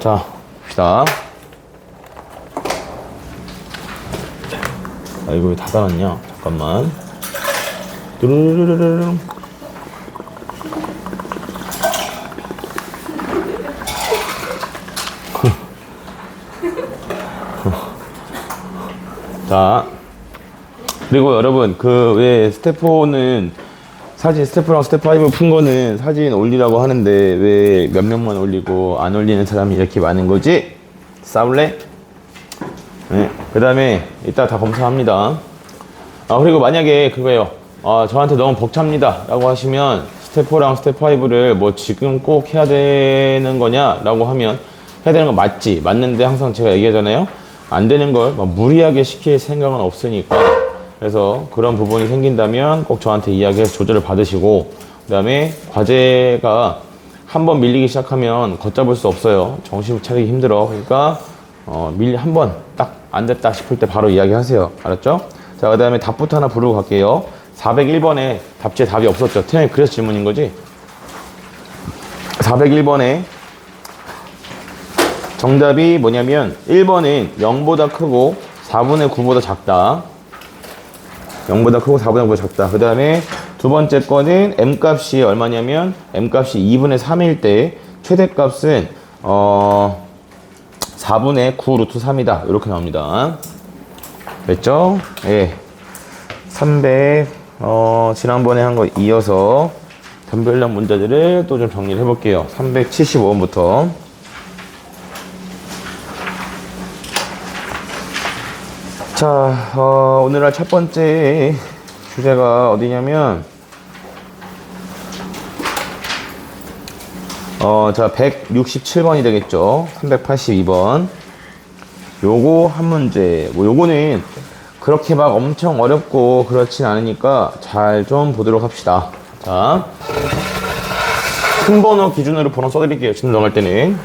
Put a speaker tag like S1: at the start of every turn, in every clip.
S1: 자, 봅시다. 아, 이거 왜 닫아놨냐? 잠깐만. 뚜루루루루루. 자, 그리고 여러분, 그 왜 스텝4는 사진 스텝4랑 스텝5 푼 거는 사진 올리라고 하는데 왜 몇 명만 올리고 안 올리는 사람이 이렇게 많은 거지? 싸울래? 네. 그 다음에 이따 다 검사합니다. 아, 그리고 만약에 그거예요. 저한테 너무 벅찹니다 라고 하시면 스텝4랑 스텝5를 뭐 지금 꼭 해야 되는 거냐 라고 하면 해야 되는 거 맞지? 맞는데 항상 제가 얘기하잖아요. 안 되는 걸 막 무리하게 시킬 생각은 없으니까. 그래서 그런 부분이 생긴다면 꼭 저한테 이야기해서 조절을 받으시고, 그 다음에 과제가 한번 밀리기 시작하면 걷잡을 수 없어요. 정신 차리기 힘들어. 그러니까 한번 딱 안 됐다 싶을 때 바로 이야기하세요. 알았죠? 자, 그 다음에 답부터 하나 부르고 갈게요. 401번에 답지에 답이 없었죠. 태연이 그래서 질문인 거지? 401번에 정답이 뭐냐면 1번은 0보다 크고 4분의 9보다 작다. 0보다 크고 4분의 9보다 작다. 그 다음에 두 번째 거는 m값이 얼마냐면 m값이 2분의 3일 때 최대값은 4분의 9 루트 3이다. 이렇게 나옵니다. 됐죠? 예. 300 지난번에 한 거 이어서 변별력 문제들을 또 좀 정리를 해볼게요. 375번부터. 자, 오늘날 첫 번째 주제가 어디냐면, 자, 167번이 되겠죠. 382번. 요거 한 문제. 뭐, 요거는 그렇게 막 엄청 어렵고 그렇진 않으니까 잘 좀 보도록 합시다. 자, 큰 번호 기준으로 번호 써드릴게요. 진도 넘어갈 때는.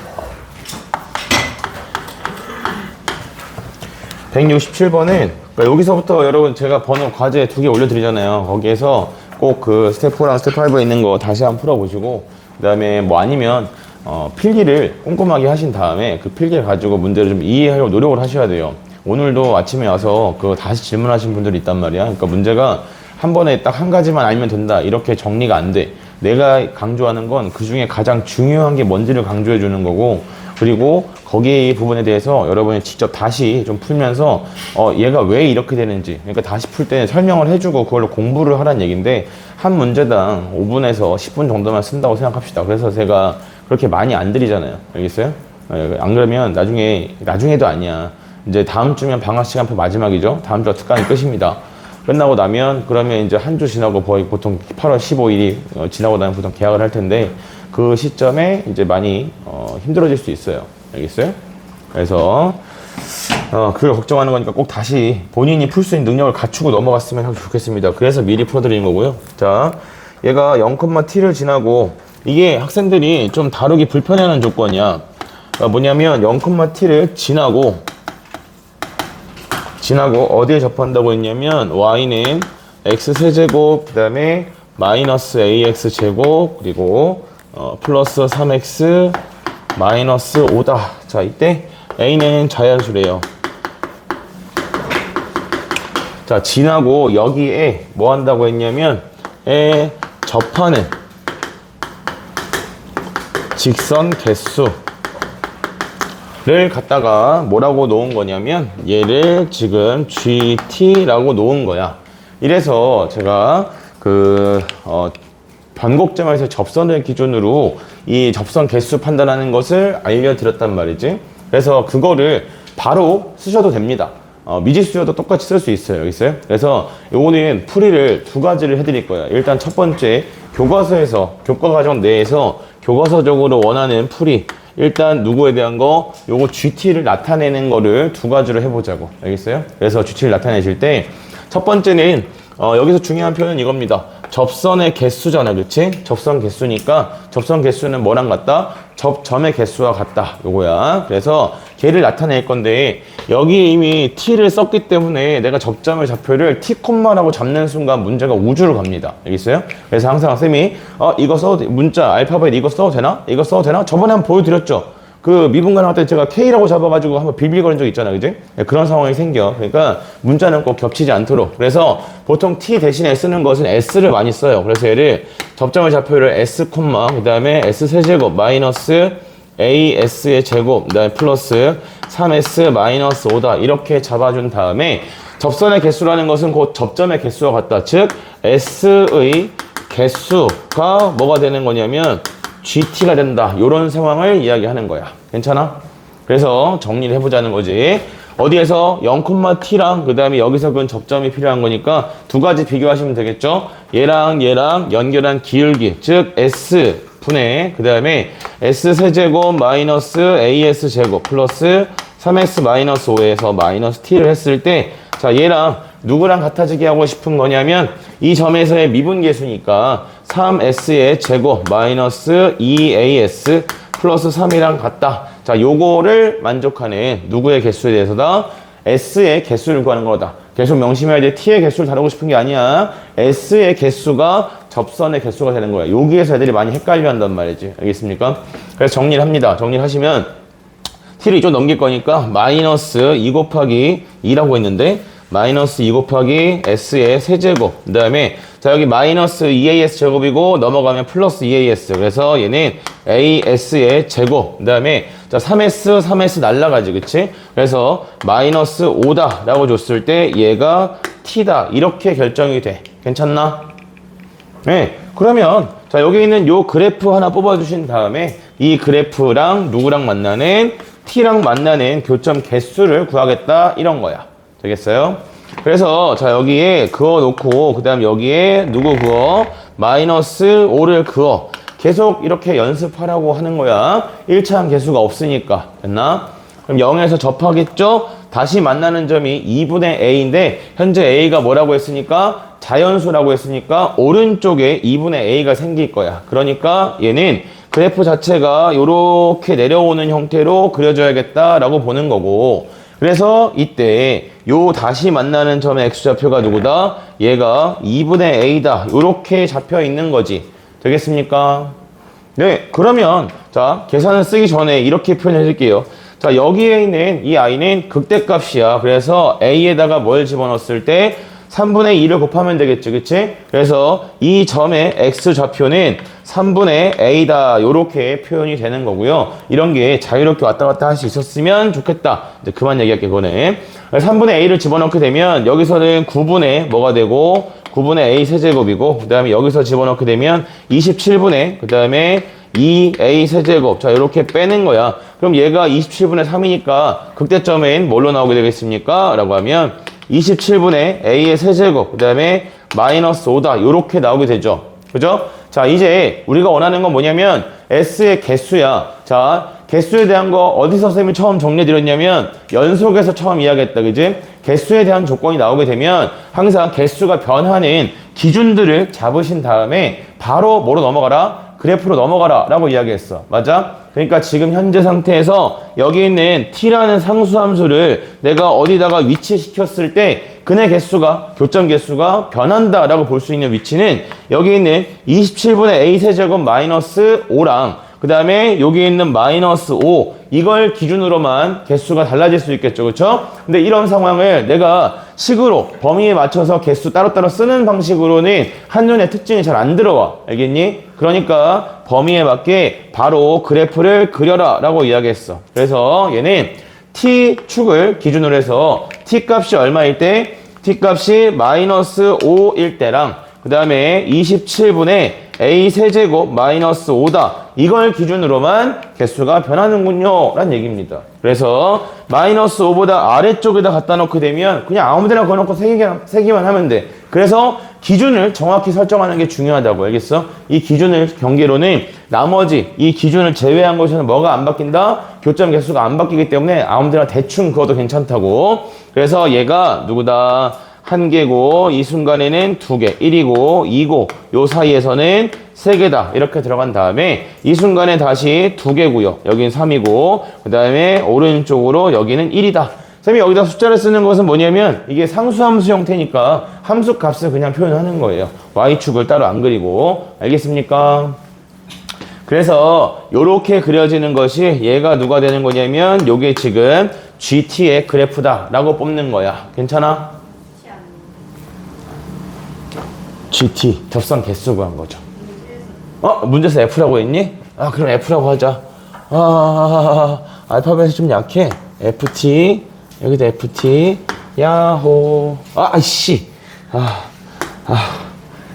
S1: 167번은 그러니까 여기서부터 여러분 제가 번호 과제 2개 올려드리잖아요. 거기에서 꼭 그 스텝4랑 스텝5에 있는 거 다시 한번 풀어보시고, 그 다음에 뭐 아니면 필기를 꼼꼼하게 하신 다음에 그 필기를 가지고 문제를 좀 이해하려고 노력을 하셔야 돼요. 오늘도 아침에 와서 그거 다시 질문하신 분들이 있단 말이야. 그러니까 문제가 한 번에 딱 한 가지만 알면 된다 이렇게 정리가 안 돼. 내가 강조하는 건 그 중에 가장 중요한 게 뭔지를 강조해 주는 거고, 그리고 거기 부분에 대해서 여러분이 직접 다시 좀 풀면서 얘가 왜 이렇게 되는지, 그러니까 다시 풀 때 설명을 해주고 그걸로 공부를 하라는 얘기인데, 한 문제당 5분에서 10분 정도만 쓴다고 생각합시다. 그래서 제가 그렇게 많이 안 드리잖아요. 알겠어요? 안 그러면 나중에도 아니야. 이제 다음 주면 방학 시간표 마지막이죠. 다음 주가 특강이 끝입니다. 끝나고 나면 그러면 이제 한 주 지나고 거의 보통 8월 15일이 지나고 나면 보통 개학을 할 텐데, 그 시점에 이제 많이 힘들어질 수 있어요. 알겠어요? 그래서 그걸 걱정하는 거니까 꼭 다시 본인이 풀 수 있는 능력을 갖추고 넘어갔으면 하고 좋겠습니다. 그래서 미리 풀어드리는 거고요. 자, 얘가 0,t를 지나고, 이게 학생들이 좀 다루기 불편해하는 조건이야. 뭐냐면 0,t를 지나고 어디에 접한다고 했냐면 y는 x세제곱, 그 다음에 마이너스 ax제곱, 그리고 플러스 3x 마이너스 5다. 자, 이때 a는 자연수래요. 자, 지나고 여기에 뭐 한다고 했냐면 접하는 직선 개수를 갖다가 뭐라고 놓은 거냐면 얘를 지금 GT라고 놓은 거야. 이래서 제가 변곡점에서 접선을 기준으로 이 접선 개수 판단하는 것을 알려드렸단 말이지. 그래서 그거를 바로 쓰셔도 됩니다. 미지수여도 똑같이 쓸 수 있어요. 여기 있어요. 그래서 요거는 풀이를 두 가지를 해드릴 거예요. 일단 첫 번째, 교과서에서, 교과과정 내에서 교과서적으로 원하는 풀이, 일단 누구에 대한 거, 요거 GT를 나타내는 거를 두 가지로 해보자고. 알겠어요? 그래서 GT를 나타내실 때 첫 번째는 여기서 중요한 표현은 이겁니다. 접선의 개수잖아, 그렇지? 접선 개수니까 접선 개수는 뭐랑 같다? 접점의 개수와 같다. 요거야. 그래서 걔를 나타낼 건데, 여기 이미 t를 썼기 때문에 내가 접점의 좌표를 t 콤마라고 잡는 순간 문제가 우주로 갑니다. 알겠어요? 그래서 항상 쌤이 이거 써도 돼. 문자 알파벳 이거 써도 되나? 이거 써도 되나? 저번에 한번 보여드렸죠. 그 미분간 할 때 제가 K라고 잡아가지고 한번 빌빌거린 적 있잖아, 그지? 네, 그런 상황이 생겨. 그러니까 문자는 꼭 겹치지 않도록. 그래서 보통 T 대신에 쓰는 것은 S를 많이 써요. 그래서 얘를 접점의 좌표를 S, 그 다음에 S 세제곱 마이너스 AS의 제곱, 그 다음에 플러스 3S 마이너스 5다. 이렇게 잡아준 다음에 접선의 개수라는 것은 곧 접점의 개수와 같다. 즉, S의 개수가 뭐가 되는 거냐면 GT가 된다. 이런 상황을 이야기하는 거야. 괜찮아? 그래서 정리를 해보자는 거지. 어디에서 0,T랑 그 다음에 여기서 그 접점이 필요한 거니까 두 가지 비교하시면 되겠죠? 얘랑 연결한 기울기, 즉 S 분의 그 다음에 S 세제곱 마이너스 AS 제곱 플러스 3S 마이너스 5에서 마이너스 T를 했을 때 자, 얘랑 누구랑 같아지게 하고 싶은 거냐면 이 점에서의 미분계수니까 3S의 제곱 마이너스 2AS 플러스 3이랑 같다. 자, 요거를 만족하는 누구의 개수에 대해서다? S의 개수를 구하는 거다. 계속 명심해야 돼. T의 개수를 다루고 싶은 게 아니야. S의 개수가 접선의 개수가 되는 거야. 여기에서 애들이 많이 헷갈려 한단 말이지. 알겠습니까? 그래서 정리를 합니다. 정리를 하시면 T를 이쪽 넘길 거니까 마이너스 2 곱하기 2라고 했는데 마이너스 2 곱하기 S의 세제곱 그 다음에 자 여기 마이너스 2AS 제곱이고 넘어가면 플러스 2AS 그래서 얘는 AS의 제곱 그 다음에 자 3S 날라가지 그치? 그래서 마이너스 5다 라고 줬을 때 얘가 T다 이렇게 결정이 돼. 괜찮나? 네. 그러면 자 여기 있는 요 그래프 하나 뽑아주신 다음에 이 그래프랑 누구랑 만나는 T랑 만나는 교점 개수를 구하겠다 이런 거야. 되겠어요? 그래서 자 여기에 그어 놓고 그 다음 여기에 누구 그어 마이너스 5를 그어 계속 이렇게 연습하라고 하는 거야. 1차항 개수가 없으니까 됐나? 그럼 0에서 접하겠죠? 다시 만나는 점이 2분의 A인데 현재 A가 뭐라고 했으니까 자연수라고 했으니까 오른쪽에 2분의 A가 생길 거야. 그러니까 얘는 그래프 자체가 이렇게 내려오는 형태로 그려줘야겠다라고 보는 거고 그래서 이때 요 다시 만나는 점의 x좌표가 누구다? 얘가 2분의 a다. 요렇게 잡혀 있는 거지. 되겠습니까? 네, 그러면 자 계산을 쓰기 전에 이렇게 표현해 드릴게요. 자 여기에 있는 이 i는 극대값이야. 그래서 a에다가 뭘 집어넣었을 때 3분의 2를 곱하면 되겠지, 그치? 그래서 이 점의 x좌표는 3분의 a다 요렇게 표현이 되는 거고요. 이런 게 자유롭게 왔다 갔다 할 수 있었으면 좋겠다. 이제 그만 얘기할게, 그거는. 3분의 a를 집어넣게 되면 여기서는 9분의 뭐가 되고 9분의 a 세제곱이고 그 다음에 여기서 집어넣게 되면 27분의 그 다음에 2a 세제곱 자 이렇게 빼는 거야. 그럼 얘가 27분의 3이니까 극대점엔 뭘로 나오게 되겠습니까? 라고 하면 27분의 a의 세제곱 그 다음에 마이너스 5다 요렇게 나오게 되죠. 그죠? 자 이제 우리가 원하는 건 뭐냐면 S의 개수야. 자 개수에 대한 거 어디서 쌤이 처음 정리해드렸냐면 연속에서 처음 이야기했다. 그지? 개수에 대한 조건이 나오게 되면 항상 개수가 변하는 기준들을 잡으신 다음에 바로 뭐로 넘어가라? 그래프로 넘어가라 라고 이야기했어. 맞아? 그러니까 지금 현재 상태에서 여기 있는 t라는 상수함수를 내가 어디다가 위치시켰을 때 근의 개수가 교점 개수가 변한다 라고 볼 수 있는 위치는 여기 있는 27분의 a 세제곱 마이너스 5랑 그 다음에 여기 있는 마이너스 5 이걸 기준으로만 개수가 달라질 수 있겠죠. 그렇죠? 근데 이런 상황을 내가 식으로 범위에 맞춰서 개수 따로따로 쓰는 방식으로는 한눈에 특징이 잘 안 들어와. 알겠니? 그러니까 범위에 맞게 바로 그래프를 그려라 라고 이야기했어. 그래서 얘는 t축을 기준으로 해서 t값이 얼마일 때? t값이 마이너스 5일 때랑 그 다음에 27분의 a 세제곱 마이너스 5다. 이걸 기준으로만 개수가 변하는군요 라는 얘기입니다. 그래서 마이너스 5보다 아래쪽에다 갖다 놓게 되면 그냥 아무데나 걸어놓고 세기만 하면 돼. 그래서 기준을 정확히 설정하는 게 중요하다고. 알겠어? 이 기준을 경계로는 나머지 이 기준을 제외한 것에는 뭐가 안 바뀐다? 교점 개수가 안 바뀌기 때문에 아무데나 대충 그어도 괜찮다고. 그래서 얘가 누구다? 1개고 이 순간에는 2개 1이고 2고 요 사이에서는 3개다 이렇게 들어간 다음에 이 순간에 다시 2개고요 여기는 3이고 그 다음에 오른쪽으로 여기는 1이다. 쌤이 여기다 숫자를 쓰는 것은 뭐냐면 이게 상수함수 형태니까 함수 값을 그냥 표현하는 거예요. y축을 따로 안 그리고. 알겠습니까? 그래서 요렇게 그려지는 것이 얘가 누가 되는 거냐면 요게 지금 GT의 그래프다 라고 뽑는 거야. 괜찮아? GT 접선 개수 구한 거죠. 문제에서 F라고 했니? 그럼 F라고 하자. 알파벳이 좀 약해. FT 여기도 FT 야호.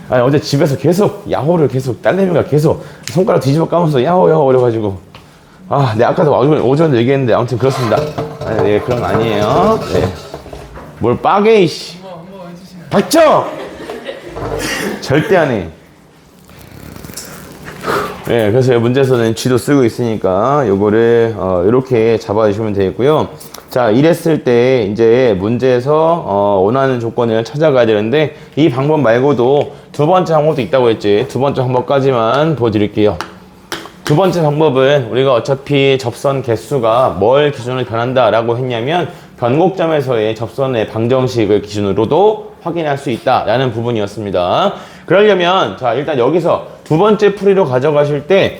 S1: 아니 어제 집에서 계속 야호를 계속 딸내미가 계속 손가락 뒤집어 까면서 야호 야호 그래가지고 네 아까도 오전에 얘기했는데 아무튼 그렇습니다. 네 그런 거 아니에요. 네. 뭘 빠게 이씨. 박정. 절대 안 해. 네, 그래서 문제에서는 G도 쓰고 있으니까 요거를 이렇게 잡아주시면 되겠고요. 자, 이랬을 때 이제 문제에서 원하는 조건을 찾아가야 되는데 이 방법 말고도 두 번째 방법도 있다고 했지. 두 번째 방법까지만 보여드릴게요. 두 번째 방법은 우리가 어차피 접선 개수가 뭘 기준으로 변한다라고 했냐면 변곡점에서의 접선의 방정식을 기준으로도 확인할 수 있다라는 부분이었습니다. 그러려면 자 일단 여기서 두 번째 풀이로 가져가실 때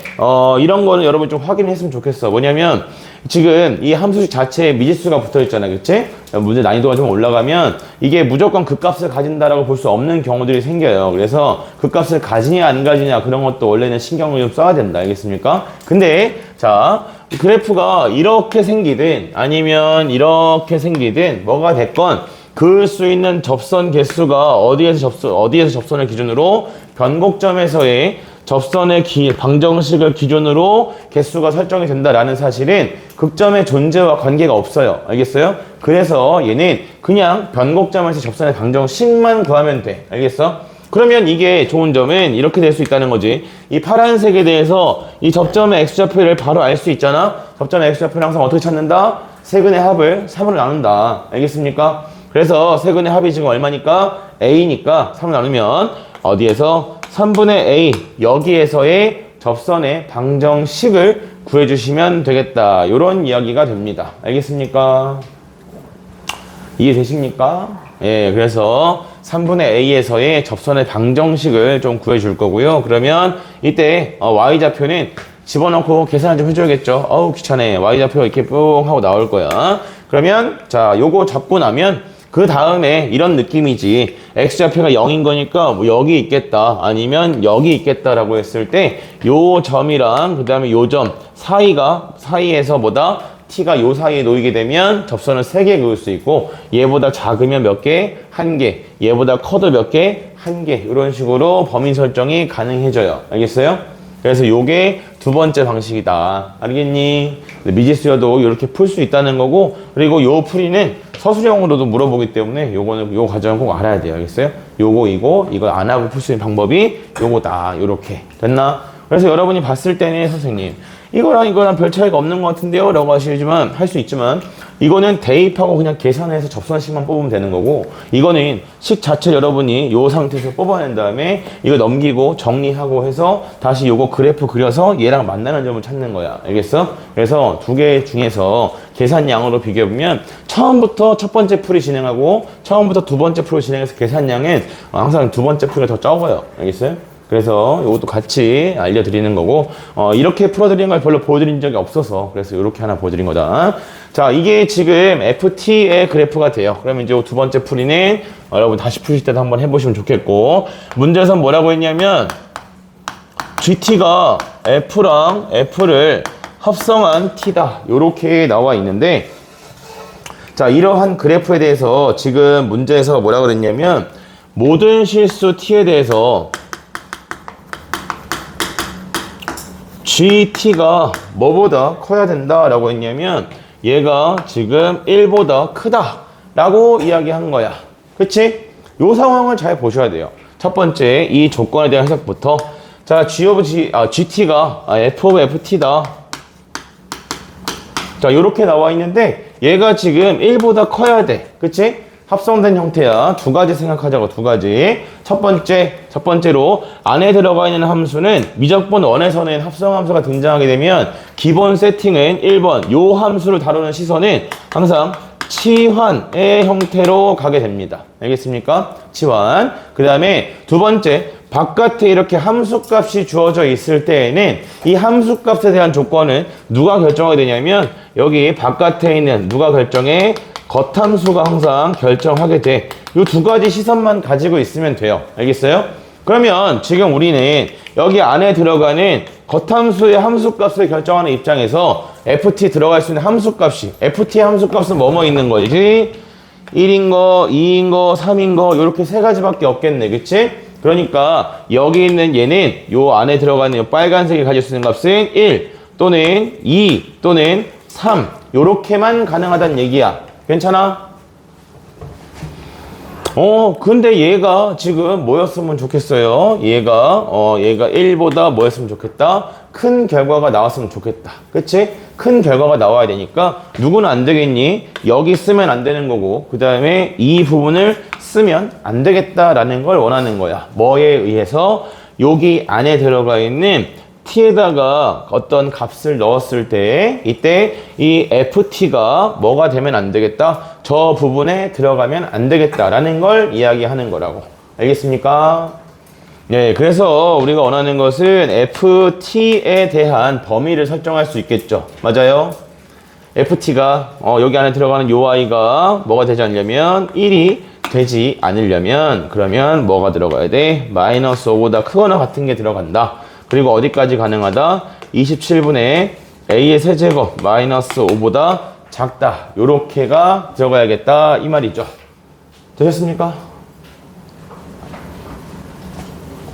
S1: 이런 거는 여러분 좀 확인했으면 좋겠어. 뭐냐면 지금 이 함수식 자체에 미지수가 붙어 있잖아, 그치? 문제 난이도가 좀 올라가면 이게 무조건 극값을 가진다라고 볼 수 없는 경우들이 생겨요. 그래서 극값을 가지냐 안 가지냐 그런 것도 원래는 신경을 좀 써야 된다, 알겠습니까? 근데 자 그래프가 이렇게 생기든 아니면 이렇게 생기든 뭐가 됐건 그을 수 있는 접선 개수가 어디에서 접선을 기준으로 변곡점에서의 접선의 방정식을 기준으로 개수가 설정이 된다라는 사실은 극점의 존재와 관계가 없어요. 알겠어요? 그래서 얘는 그냥 변곡점에서 접선의 방정식만 구하면 돼. 알겠어? 그러면 이게 좋은 점은 이렇게 될 수 있다는 거지. 이 파란색에 대해서 이 접점의 x좌표를 바로 알 수 있잖아. 접점의 x좌표를 항상 어떻게 찾는다? 세근의 합을 3으로 나눈다. 알겠습니까? 그래서 세근의 합이 지금 얼마니까? a니까 3으로 나누면 어디에서? 3분의 a 여기에서의 접선의 방정식을 구해주시면 되겠다. 이런 이야기가 됩니다. 알겠습니까? 이해되십니까? 예, 그래서 3분의 a에서의 접선의 방정식을 좀 구해줄 거고요. 그러면 이때 y좌표는 집어넣고 계산을 좀 해줘야겠죠. 어우 귀찮네. y좌표 이렇게 뿡 하고 나올 거야. 그러면 자 요거 잡고 나면 그 다음에 이런 느낌이지. x좌표가 0인 거니까 뭐 여기 있겠다 아니면 여기 있겠다라고 했을 때 요 점이랑 그 다음에 요 점 사이에서 뭐다? t가 요 사이에 놓이게 되면 접선을 3개 그을 수 있고 얘보다 작으면 몇 개? 1개. 얘보다 커도 몇 개? 1개. 이런 식으로 범위 설정이 가능해져요. 알겠어요? 그래서 요게 두 번째 방식이다. 알겠니? 미지수여도 이렇게 풀 수 있다는 거고, 그리고 요 풀이는 서술형으로도 물어보기 때문에 요거는 요 과정을 꼭 알아야 돼요. 알겠어요? 요거 이거 안 하고 풀 수 있는 방법이 요거다. 요렇게. 됐나? 그래서 여러분이 봤을 때는 선생님 이거랑 별 차이가 없는 것 같은데요? 라고 하시지만 할 수 있지만 이거는 대입하고 그냥 계산해서 접선식만 뽑으면 되는 거고 이거는 식 자체 여러분이 요 상태에서 뽑아낸 다음에 이거 넘기고 정리하고 해서 다시 요거 그래프 그려서 얘랑 만나는 점을 찾는 거야. 알겠어? 그래서 두 개 중에서 계산량으로 비교해보면 처음부터 첫 번째 풀이 진행하고 처음부터 두 번째 풀을 진행해서 계산량은 항상 두 번째 풀이 더 적어요. 알겠어요? 그래서 이것도 같이 알려드리는 거고 이렇게 풀어드리는 걸 별로 보여드린 적이 없어서 그래서 이렇게 하나 보여드린 거다. 자 이게 지금 FT의 그래프가 돼요. 그러면 이제 두 번째 풀이는 여러분 다시 푸실 때도 한번 해보시면 좋겠고 문제에서 뭐라고 했냐면 GT가 F랑 F를 합성한 T다. 요렇게 나와 있는데 자 이러한 그래프에 대해서 지금 문제에서 뭐라고 그랬냐면 모든 실수 T에 대해서 GT가 뭐보다 커야 된다라고 했냐면 얘가 지금 1보다 크다 라고 이야기한 거야. 그치? 요 상황을 잘 보셔야 돼요. 첫 번째 이 조건에 대한 해석부터 자 GT가 F of FT다. 자 요렇게 나와 있는데 얘가 지금 1보다 커야 돼. 그치? 합성된 형태야. 두 가지 생각하자고, 두 가지. 첫 번째로 안에 들어가 있는 함수는 미적분 원에서는 합성 함수가 등장하게 되면 기본 세팅은 1번 요 함수를 다루는 시선은 항상 치환의 형태로 가게 됩니다. 알겠습니까? 치환. 그 다음에 두 번째 바깥에 이렇게 함수값이 주어져 있을 때에는 이 함수값에 대한 조건은 누가 결정하게 되냐면 여기 바깥에 있는 누가 결정해? 겉함수가 항상 결정하게 돼. 이 두 가지 시선만 가지고 있으면 돼요. 알겠어요? 그러면 지금 우리는 여기 안에 들어가는 겉함수의 함수값을 결정하는 입장에서 FT 들어갈 수 있는 함수값이 FT의 함수값은 뭐뭐 있는 거지? 1인 거, 2인 거, 3인 거 이렇게 세 가지밖에 없겠네. 그치? 그러니까 여기 있는 얘는 요 안에 들어가는 요 빨간색이 가질 수 있는 값은 1 또는 2 또는 3 요렇게만 가능하다는 얘기야. 괜찮아? 근데 얘가 지금 뭐였으면 좋겠어요? 얘가 1보다 뭐였으면 좋겠다? 큰 결과가 나왔으면 좋겠다. 그치? 큰 결과가 나와야 되니까 누구는 안 되겠니? 여기 쓰면 안 되는 거고 그 다음에 이 부분을 쓰면 안 되겠다라는 걸 원하는 거야. 뭐에 의해서? 여기 안에 들어가 있는 t에다가 어떤 값을 넣었을 때 이때 이 ft가 뭐가 되면 안 되겠다? 저 부분에 들어가면 안 되겠다라는 걸 이야기하는 거라고. 알겠습니까? 네, 그래서 우리가 원하는 것은 ft에 대한 범위를 설정할 수 있겠죠. 맞아요? ft가 여기 안에 들어가는 요 i가 뭐가 되지 않으려면 1이 되지 않으려면 그러면 뭐가 들어가야 돼? 마이너스 5보다 크거나 같은 게 들어간다. 그리고 어디까지 가능하다? 27분의 a의 세제곱 마이너스 5보다 작다. 요렇게가 들어가야겠다 이 말이죠. 되셨습니까?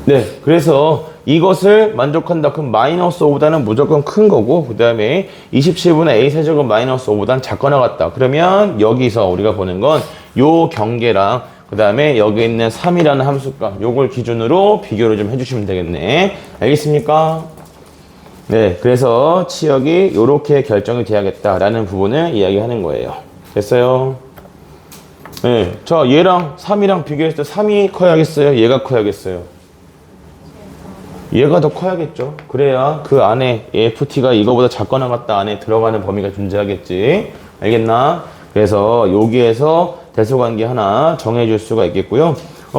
S1: 네, 그래서 이것을 만족한다. 그럼 마이너스 5보다는 무조건 큰 거고 그 다음에 27분의 a 세제곱 마이너스 5보다는 작거나 같다. 그러면 여기서 우리가 보는 건 요 경계랑 그 다음에 여기 있는 3이라는 함수값 요걸 기준으로 비교를 좀 해주시면 되겠네. 알겠습니까? 네, 그래서 치역이 요렇게 결정이 돼야겠다라는 부분을 이야기하는 거예요. 됐어요? 네, 자 얘랑 3이랑 비교했을 때 3이 커야겠어요? 얘가 커야겠어요? 얘가 더 커야겠죠. 그래야 그 안에 FT가 이거보다 작거나 같다 안에 들어가는 범위가 존재하겠지. 알겠나? 그래서 여기에서 대소관계 하나 정해줄 수가 있겠고요.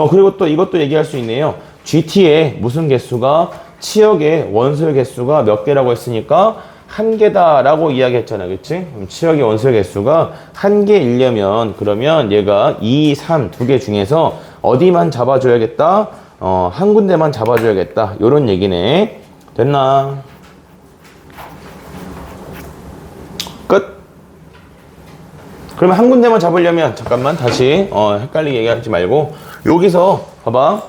S1: 그리고 또 이것도 얘기할 수 있네요. GT의 무슨 개수가 치역의 원소의 개수가 몇 개라고 했으니까 한 개다라고 이야기했잖아. 그치? 그럼 치역의 원소의 개수가 한 개이려면 그러면 얘가 2, 3 두 개 중에서 어디만 잡아줘야겠다? 한 군데만 잡아줘야겠다. 요런 얘기네. 됐나? 끝. 그러면 한 군데만 잡으려면 잠깐만 다시 헷갈리게 얘기하지 말고 여기서 봐봐.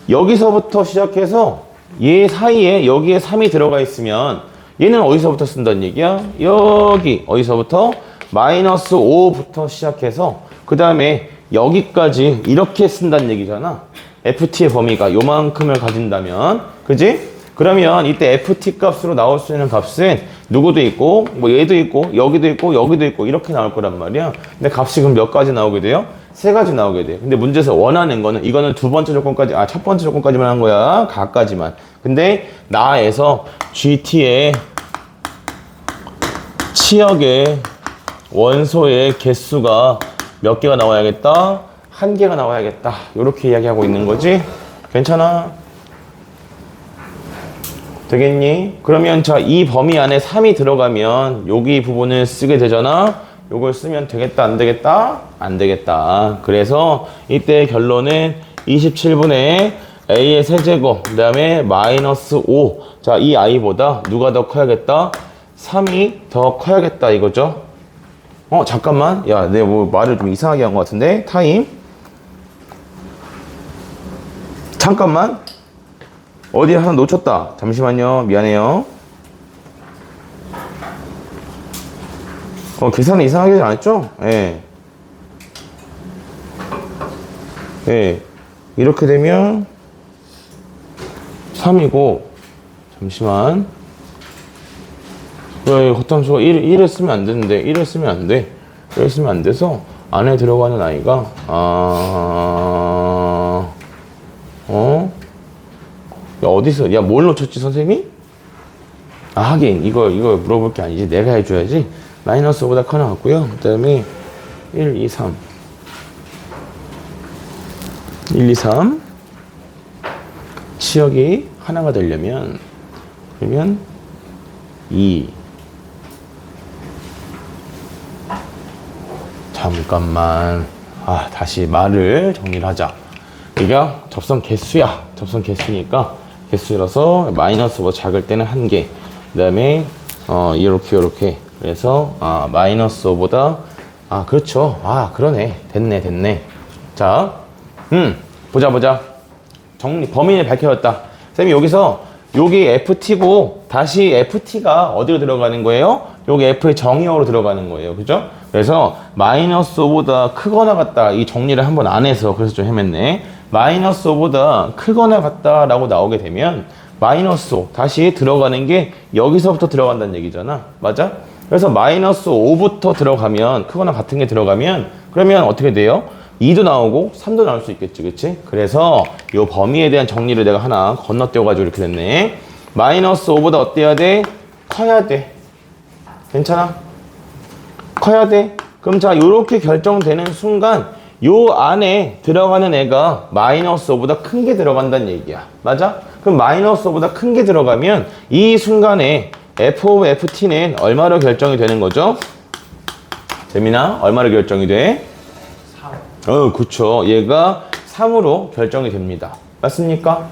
S1: 여기서부터 시작해서 얘 사이에 여기에 3이 들어가 있으면 얘는 어디서부터 쓴다는 얘기야? 여기 어디서부터? 마이너스 5부터 시작해서 그 다음에 여기까지 이렇게 쓴다는 얘기잖아. FT의 범위가 요만큼을 가진다면 그지? 그러면 이때 FT 값으로 나올 수 있는 값은 누구도 있고 뭐 얘도 있고 여기도 있고 여기도 있고 이렇게 나올 거란 말이야. 근데 값이 그럼 몇 가지 나오게 돼요? 세 가지 나오게 돼요. 근데 문제에서 원하는 거는 이거는 두 번째 조건까지 첫 번째 조건까지만 한 거야. 가까지만. 근데 나에서 GT의 치역의 원소의 개수가 몇 개가 나와야겠다? 한 개가 나와야겠다. 이렇게 이야기하고 있는 거지. 괜찮아? 되겠니? 그러면 자, 이 범위 안에 3이 들어가면 여기 부분을 쓰게 되잖아. 요걸 쓰면 되겠다, 안 되겠다? 안 되겠다. 그래서 이때 결론은 27분의 a의 세제곱, 그 다음에 마이너스 5. 자, 이 i보다 누가 더 커야겠다? 3이 더 커야겠다, 이거죠? 잠깐만. 야, 내가 뭐 말을 좀 이상하게 한 것 같은데? 타임. 잠깐만. 어디 하나 놓쳤다. 잠시만요. 미안해요. 계산을 이상하게 안 했죠? 예. 예. 이렇게 되면 3이고, 잠시만. 왜 겉함수가 1을 쓰면 안 되는데, 1을 쓰면 안 돼. 1을 쓰면 안 돼서, 안에 들어가는 아이가, 야, 어디서, 야, 뭘 놓쳤지, 선생님이? 하긴, 이거 물어볼 게 아니지. 내가 해줘야지. 마이너스 5보다 커 나왔고요. 그 다음에 1, 2, 3. 1, 2, 3. 치역이 하나가 되려면 그러면 2 잠깐만 다시 말을 정리를 하자. 여기가 접선 개수야. 접선 개수니까 개수라서 마이너스보다 작을 때는 1개. 그 다음에 이렇게 그래서 마이너스 5보다 그렇죠. 그러네. 됐네. 자, 보자. 정리 범위를 밝혀졌다. 쌤이 여기서 여기 FT고 다시 FT가 어디로 들어가는 거예요? 여기 F의 정의어로 들어가는 거예요. 그죠? 그래서 마이너스 5보다 크거나 같다. 이 정리를 한번 안 해서 그래서 좀 헤맸네. 마이너스 5보다 크거나 같다라고 나오게 되면 마이너스 5 다시 들어가는 게 여기서부터 들어간다는 얘기잖아. 맞아? 그래서 마이너스 5부터 들어가면 크거나 같은 게 들어가면 그러면 어떻게 돼요? 2도 나오고 3도 나올 수 있겠지. 그치? 그래서 이 범위에 대한 정리를 내가 하나 건너뛰어가지고 이렇게 됐네. 마이너스 5보다 어때야 돼? 커야 돼. 괜찮아? 커야 돼. 그럼 자, 요렇게 결정되는 순간 요 안에 들어가는 애가 마이너스 5보다 큰 게 들어간다는 얘기야. 맞아? 그럼 마이너스 5보다 큰 게 들어가면 이 순간에 f of ft는 얼마로 결정이 되는 거죠? 재민아, 얼마로 결정이 돼? 3. 그쵸. 얘가 3으로 결정이 됩니다. 맞습니까?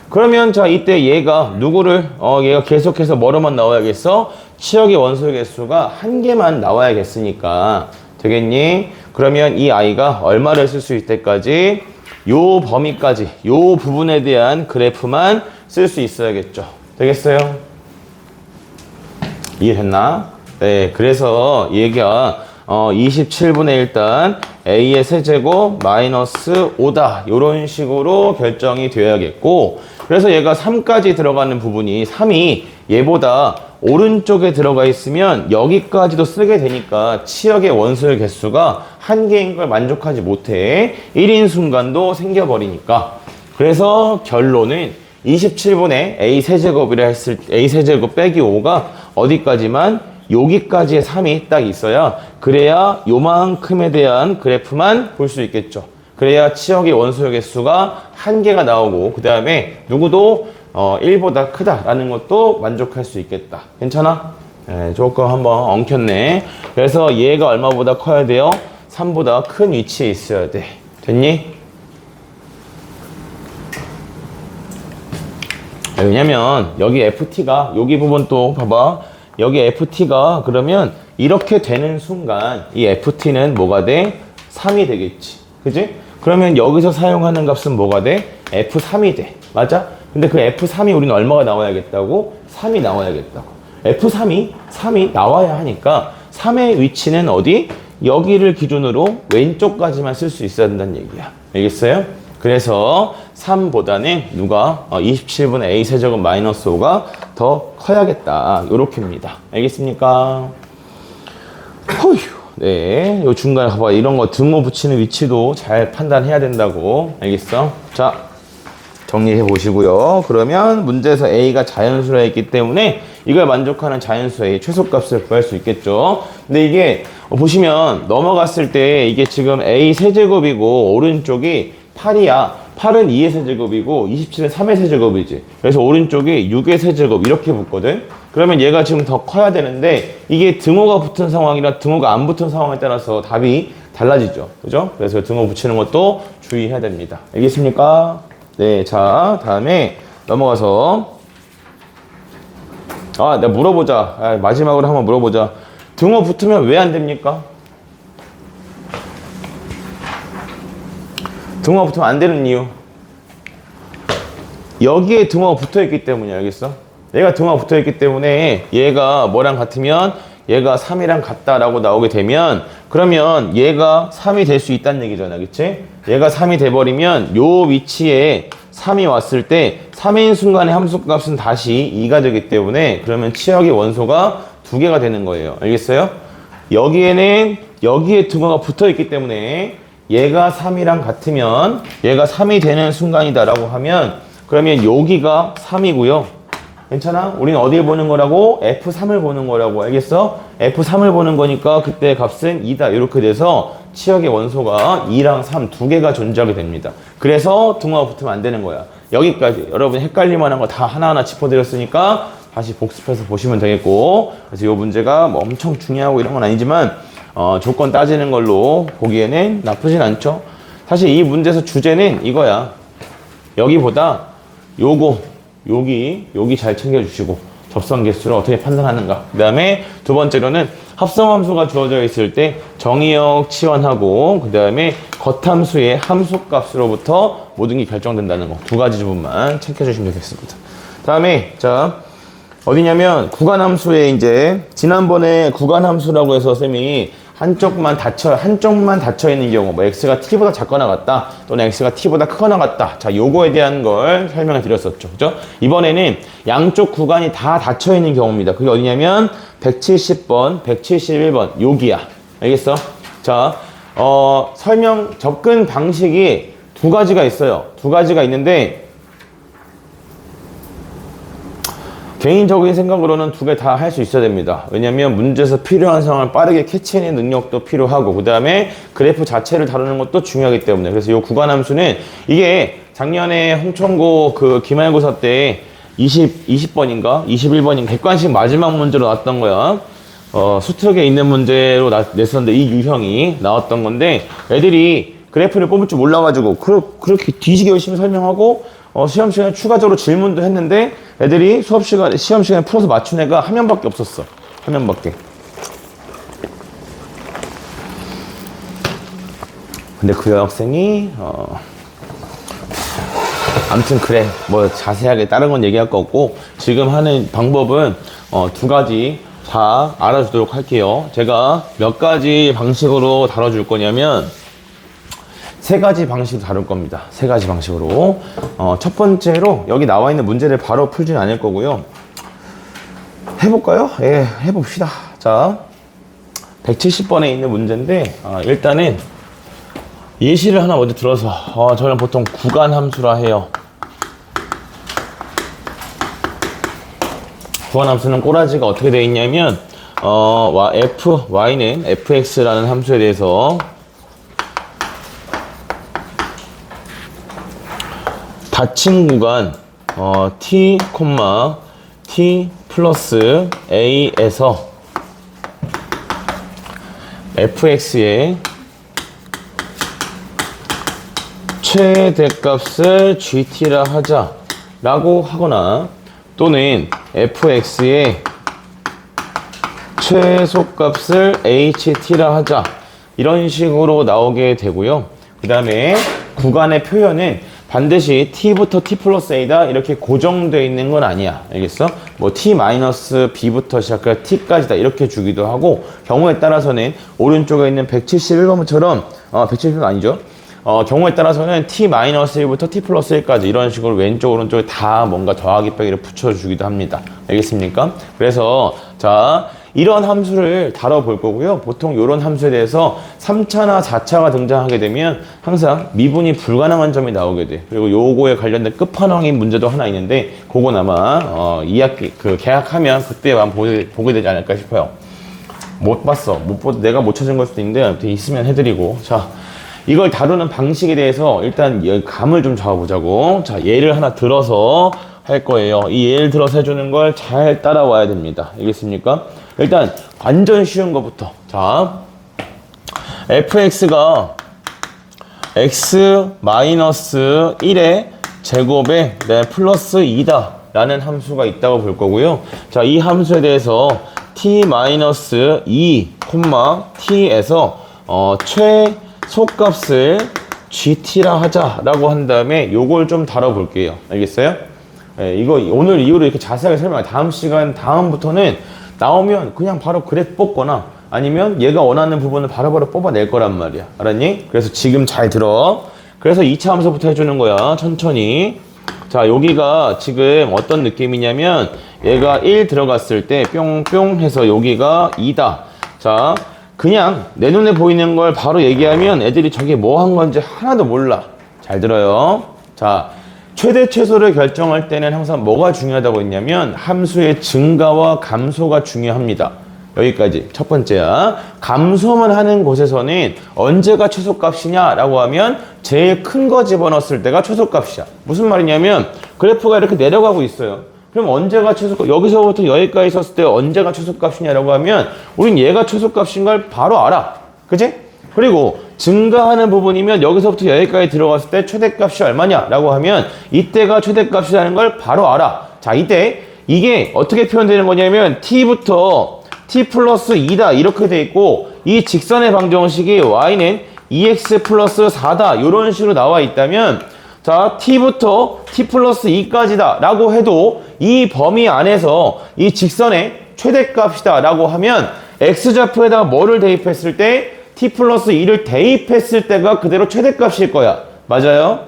S1: 그러면 자, 이때 얘가 누구를 얘가 계속해서 뭐로만 나와야겠어? 치역의 원소 개수가 1개만 나와야겠으니까 되겠니? 그러면 이 아이가 얼마를 쓸 수 있을 때까지 요 범위까지 요 부분에 대한 그래프만 쓸 수 있어야겠죠. 되겠어요? 이해됐나? 네, 그래서 얘가 27분의 일단 A의 세제곱 마이너스 5다 요런 식으로 결정이 되어야겠고, 그래서 얘가 3까지 들어가는 부분이 3이 얘보다 오른쪽에 들어가 있으면 여기까지도 쓰게 되니까 치역의 원소의 개수가 1개인 걸 만족하지 못해. 1인 순간도 생겨버리니까. 그래서 결론은 27분의 A 세제곱이라 했을 때 A 세제곱 빼기 5가 어디까지만? 여기까지의 3이 딱 있어야 그래야 요만큼에 대한 그래프만 볼 수 있겠죠. 그래야 치역의 원소의 개수가 1개가 나오고 그 다음에 누구도 1보다 크다라는 것도 만족할 수 있겠다. 괜찮아? 네, 조금 한번 엉켰네. 그래서 얘가 얼마보다 커야 돼요? 3보다 큰 위치에 있어야 돼. 됐니? 왜냐면 여기 FT가 여기 부분 또 봐봐. 여기 FT가 그러면 이렇게 되는 순간 이 FT는 뭐가 돼? 3이 되겠지. 그지? 그러면 여기서 사용하는 값은 뭐가 돼? F3이 돼. 맞아? 근데 그 F3이 우리는 얼마가 나와야겠다고? 3이 나와야겠다고. F3이 나와야 하니까 3의 위치는 어디? 여기를 기준으로 왼쪽까지만 쓸 수 있어야 된다는 얘기야. 알겠어요? 그래서 3보다는 누가 27분의 A 세제곱 마이너스 5가 더 커야겠다. 요렇게입니다. 알겠습니까? 허휴. 네, 요 중간에 봐봐. 이런 거 등호 붙이는 위치도 잘 판단해야 된다고. 알겠어? 자, 정리해 보시고요. 그러면 문제에서 A가 자연수라 했기 때문에 이걸 만족하는 자연수 A 최소값을 구할 수 있겠죠. 근데 이게 보시면 넘어갔을 때 이게 지금 A 세제곱이고 오른쪽이 8이야. 8은 2의 세제곱이고 27은 3의 세제곱이지. 그래서 오른쪽이 6의 세제곱 이렇게 붙거든. 그러면 얘가 지금 더 커야 되는데 이게 등호가 붙은 상황이랑 등호가 안 붙은 상황에 따라서 답이 달라지죠. 그죠? 그래서 등호 붙이는 것도 주의해야 됩니다. 알겠습니까? 네, 자, 다음에 넘어가서 내가 물어보자. 마지막으로 한번 물어보자. 등호 붙으면 왜 안 됩니까? 등호가 붙으면 안 되는 이유. 여기에 등호가 붙어있기 때문이야. 알겠어? 얘가 등호가 붙어있기 때문에 얘가 뭐랑 같으면 얘가 3이랑 같다라고 나오게 되면 그러면 얘가 3이 될 수 있다는 얘기잖아. 그치? 얘가 3이 돼버리면 요 위치에 3이 왔을 때 3인 순간의 함수값은 다시 2가 되기 때문에 그러면 치역의 원소가 2개가 되는 거예요. 알겠어요? 여기에는 여기에 등호가 붙어있기 때문에 얘가 3이랑 같으면 얘가 3이 되는 순간이다 라고 하면 그러면 여기가 3이고요. 괜찮아? 우리는 어디를 보는 거라고? F3을 보는 거라고. 알겠어? F3을 보는 거니까 그때 값은 2다. 이렇게 돼서 치역의 원소가 2랑 3 두 개가 존재하게 됩니다. 그래서 등호가 붙으면 안 되는 거야. 여기까지 여러분 헷갈릴 만한 거 다 하나하나 짚어드렸으니까 다시 복습해서 보시면 되겠고, 그래서 이 문제가 뭐 엄청 중요하고 이런 건 아니지만 조건 따지는 걸로 보기에는 나쁘진 않죠. 사실 이 문제에서 주제는 이거야. 여기보다 여기 잘 챙겨주시고 접선 개수를 어떻게 판단하는가. 그 다음에 두 번째로는 합성함수가 주어져 있을 때 정의역 치환하고, 그 다음에 겉함수의 함수값으로부터 모든 게 결정된다는 거 두 가지 부분만 챙겨주시면 되겠습니다. 다음에 자 어디냐면 구간함수에 이제 지난번에 구간함수라고 해서 쌤이 한쪽만 닫혀 있는 경우, 뭐 x가 t보다 작거나 같다, 또는 x가 t보다 크거나 같다. 자, 요거에 대한 걸 설명을 드렸었죠. 그죠? 이번에는 양쪽 구간이 다 닫혀 있는 경우입니다. 그게 어디냐면 170번, 171번 여기야. 알겠어? 자, 접근 방식이 두 가지가 있어요. 두 가지가 있는데 개인적인 생각으로는 두 개 다 할 수 있어야 됩니다. 왜냐면 문제에서 필요한 상황을 빠르게 캐치해내는 능력도 필요하고, 그 다음에 그래프 자체를 다루는 것도 중요하기 때문에. 그래서 이 구간함수는 이게 작년에 홍천고 그 기말고사 때 20번인가 21번인가 객관식 마지막 문제로 나왔던 거야. 수특에 있는 문제로 냈었는데 이 유형이 나왔던 건데, 애들이 그래프를 뽑을 줄 몰라가지고 그렇게 뒤지게 열심히 설명하고 시험 시간에 추가적으로 질문도 했는데 애들이 시험 시간에 풀어서 맞춘 애가 한 명밖에 없었어. 한 명밖에. 근데 그 여학생이 아무튼 그래, 뭐 자세하게 다른 건 얘기할 거 없고, 지금 하는 방법은 두 가지 다 알아주도록 할게요. 제가 몇 가지 방식으로 다뤄줄 거냐면 세 가지 방식으로 다룰 겁니다. 세 가지 방식으로. 첫 번째로 여기 나와 있는 문제를 바로 풀지는 않을 거고요. 해볼까요? 예, 해봅시다. 자, 170번에 있는 문제인데 일단은 예시를 하나 먼저 들어서 저는 보통 구간 함수라 해요. 구간 함수는 꼬라지가 어떻게 되어 있냐면 y는 fx라는 함수에 대해서 닫힌 구간 t, t 플러스 a에서 fx의 최대값을 gt라 하자 라고 하거나, 또는 fx의 최소값을 ht라 하자, 이런 식으로 나오게 되고요. 그 다음에 구간의 표현은 반드시 t부터 t 플러스 a다 이렇게 고정되어 있는 건 아니야. 알겠어? 뭐 t 마이너스 b부터 시작해서 t까지다 이렇게 주기도 하고, 경우에 따라서는 오른쪽에 있는 171번처럼 171번 아니죠? 경우에 따라서는 t 마이너스 1부터 t 플러스 1까지 이런 식으로 왼쪽 오른쪽에 다 뭔가 더하기 빼기를 붙여주기도 합니다. 알겠습니까? 그래서 자, 이런 함수를 다뤄볼 거고요. 보통 이런 함수에 대해서 3차나 4차가 등장하게 되면 항상 미분이 불가능한 점이 나오게 돼. 그리고 요거에 관련된 끝판왕인 문제도 하나 있는데, 그건 아마 2학기 개학하면 그때만 보게 되지 않을까 싶어요. 못 봤어. 못 보도 내가 못 찾은 걸 수도 있는데 아무튼 있으면 해드리고. 자, 이걸 다루는 방식에 대해서 일단 감을 좀 잡아보자고. 자, 예를 하나 들어서 할 거예요. 이 예를 들어서 해주는 걸 잘 따라와야 됩니다. 알겠습니까? 일단 완전 쉬운 것부터. 자, fx가 x 마이너스 1의 제곱에 플러스 2다 라는 함수가 있다고 볼 거고요. 자, 이 함수에 대해서 t 마이너스 2, t에서 최소값을 gt라 하자라고 한 다음에 요걸 좀 다뤄볼게요. 알겠어요? 예, 이거 오늘 이후로 이렇게 자세하게 설명해. 다음부터는 나오면 그냥 바로 그래프 뽑거나 아니면 얘가 원하는 부분을 바로바로 뽑아낼 거란 말이야. 알았니? 그래서 지금 잘 들어. 그래서 2차 함수부터 해주는 거야. 천천히. 자, 여기가 지금 어떤 느낌이냐면 얘가 1 들어갔을 때 뿅뿅 해서 여기가 2다. 자, 그냥 내 눈에 보이는 걸 바로 얘기하면 애들이 저게 뭐 한 건지 하나도 몰라. 잘 들어요. 자, 최대 최소를 결정할 때는 항상 뭐가 중요하다고 했냐면 함수의 증가와 감소가 중요합니다. 여기까지 첫 번째야. 감소만 하는 곳에서는 언제가 최소값이냐라고 하면 제일 큰 거 집어넣었을 때가 최소값이야. 무슨 말이냐면 그래프가 이렇게 내려가고 있어요. 그럼 언제가 최소값, 여기서부터 여기까지 있었을 때 언제가 최소값이냐라고 하면 우린 얘가 최소값인 걸 바로 알아. 그치? 그리고 증가하는 부분이면 여기서부터 여기까지 들어갔을 때 최대값이 얼마냐라고 하면 이때가 최대값이라는 걸 바로 알아. 자, 이때 이게 어떻게 표현되는 거냐면 t부터 t 플러스 2다 이렇게 돼 있고 이 직선의 방정식이 y는 2x 플러스 4다 이런 식으로 나와 있다면 자 t부터 t 플러스 2까지다 라고 해도 이 범위 안에서 이 직선의 최대값이다 라고 하면 x좌표에다가 뭐를 대입했을 때 t 플러스 2를 대입했을 때가 그대로 최대값일 거야. 맞아요?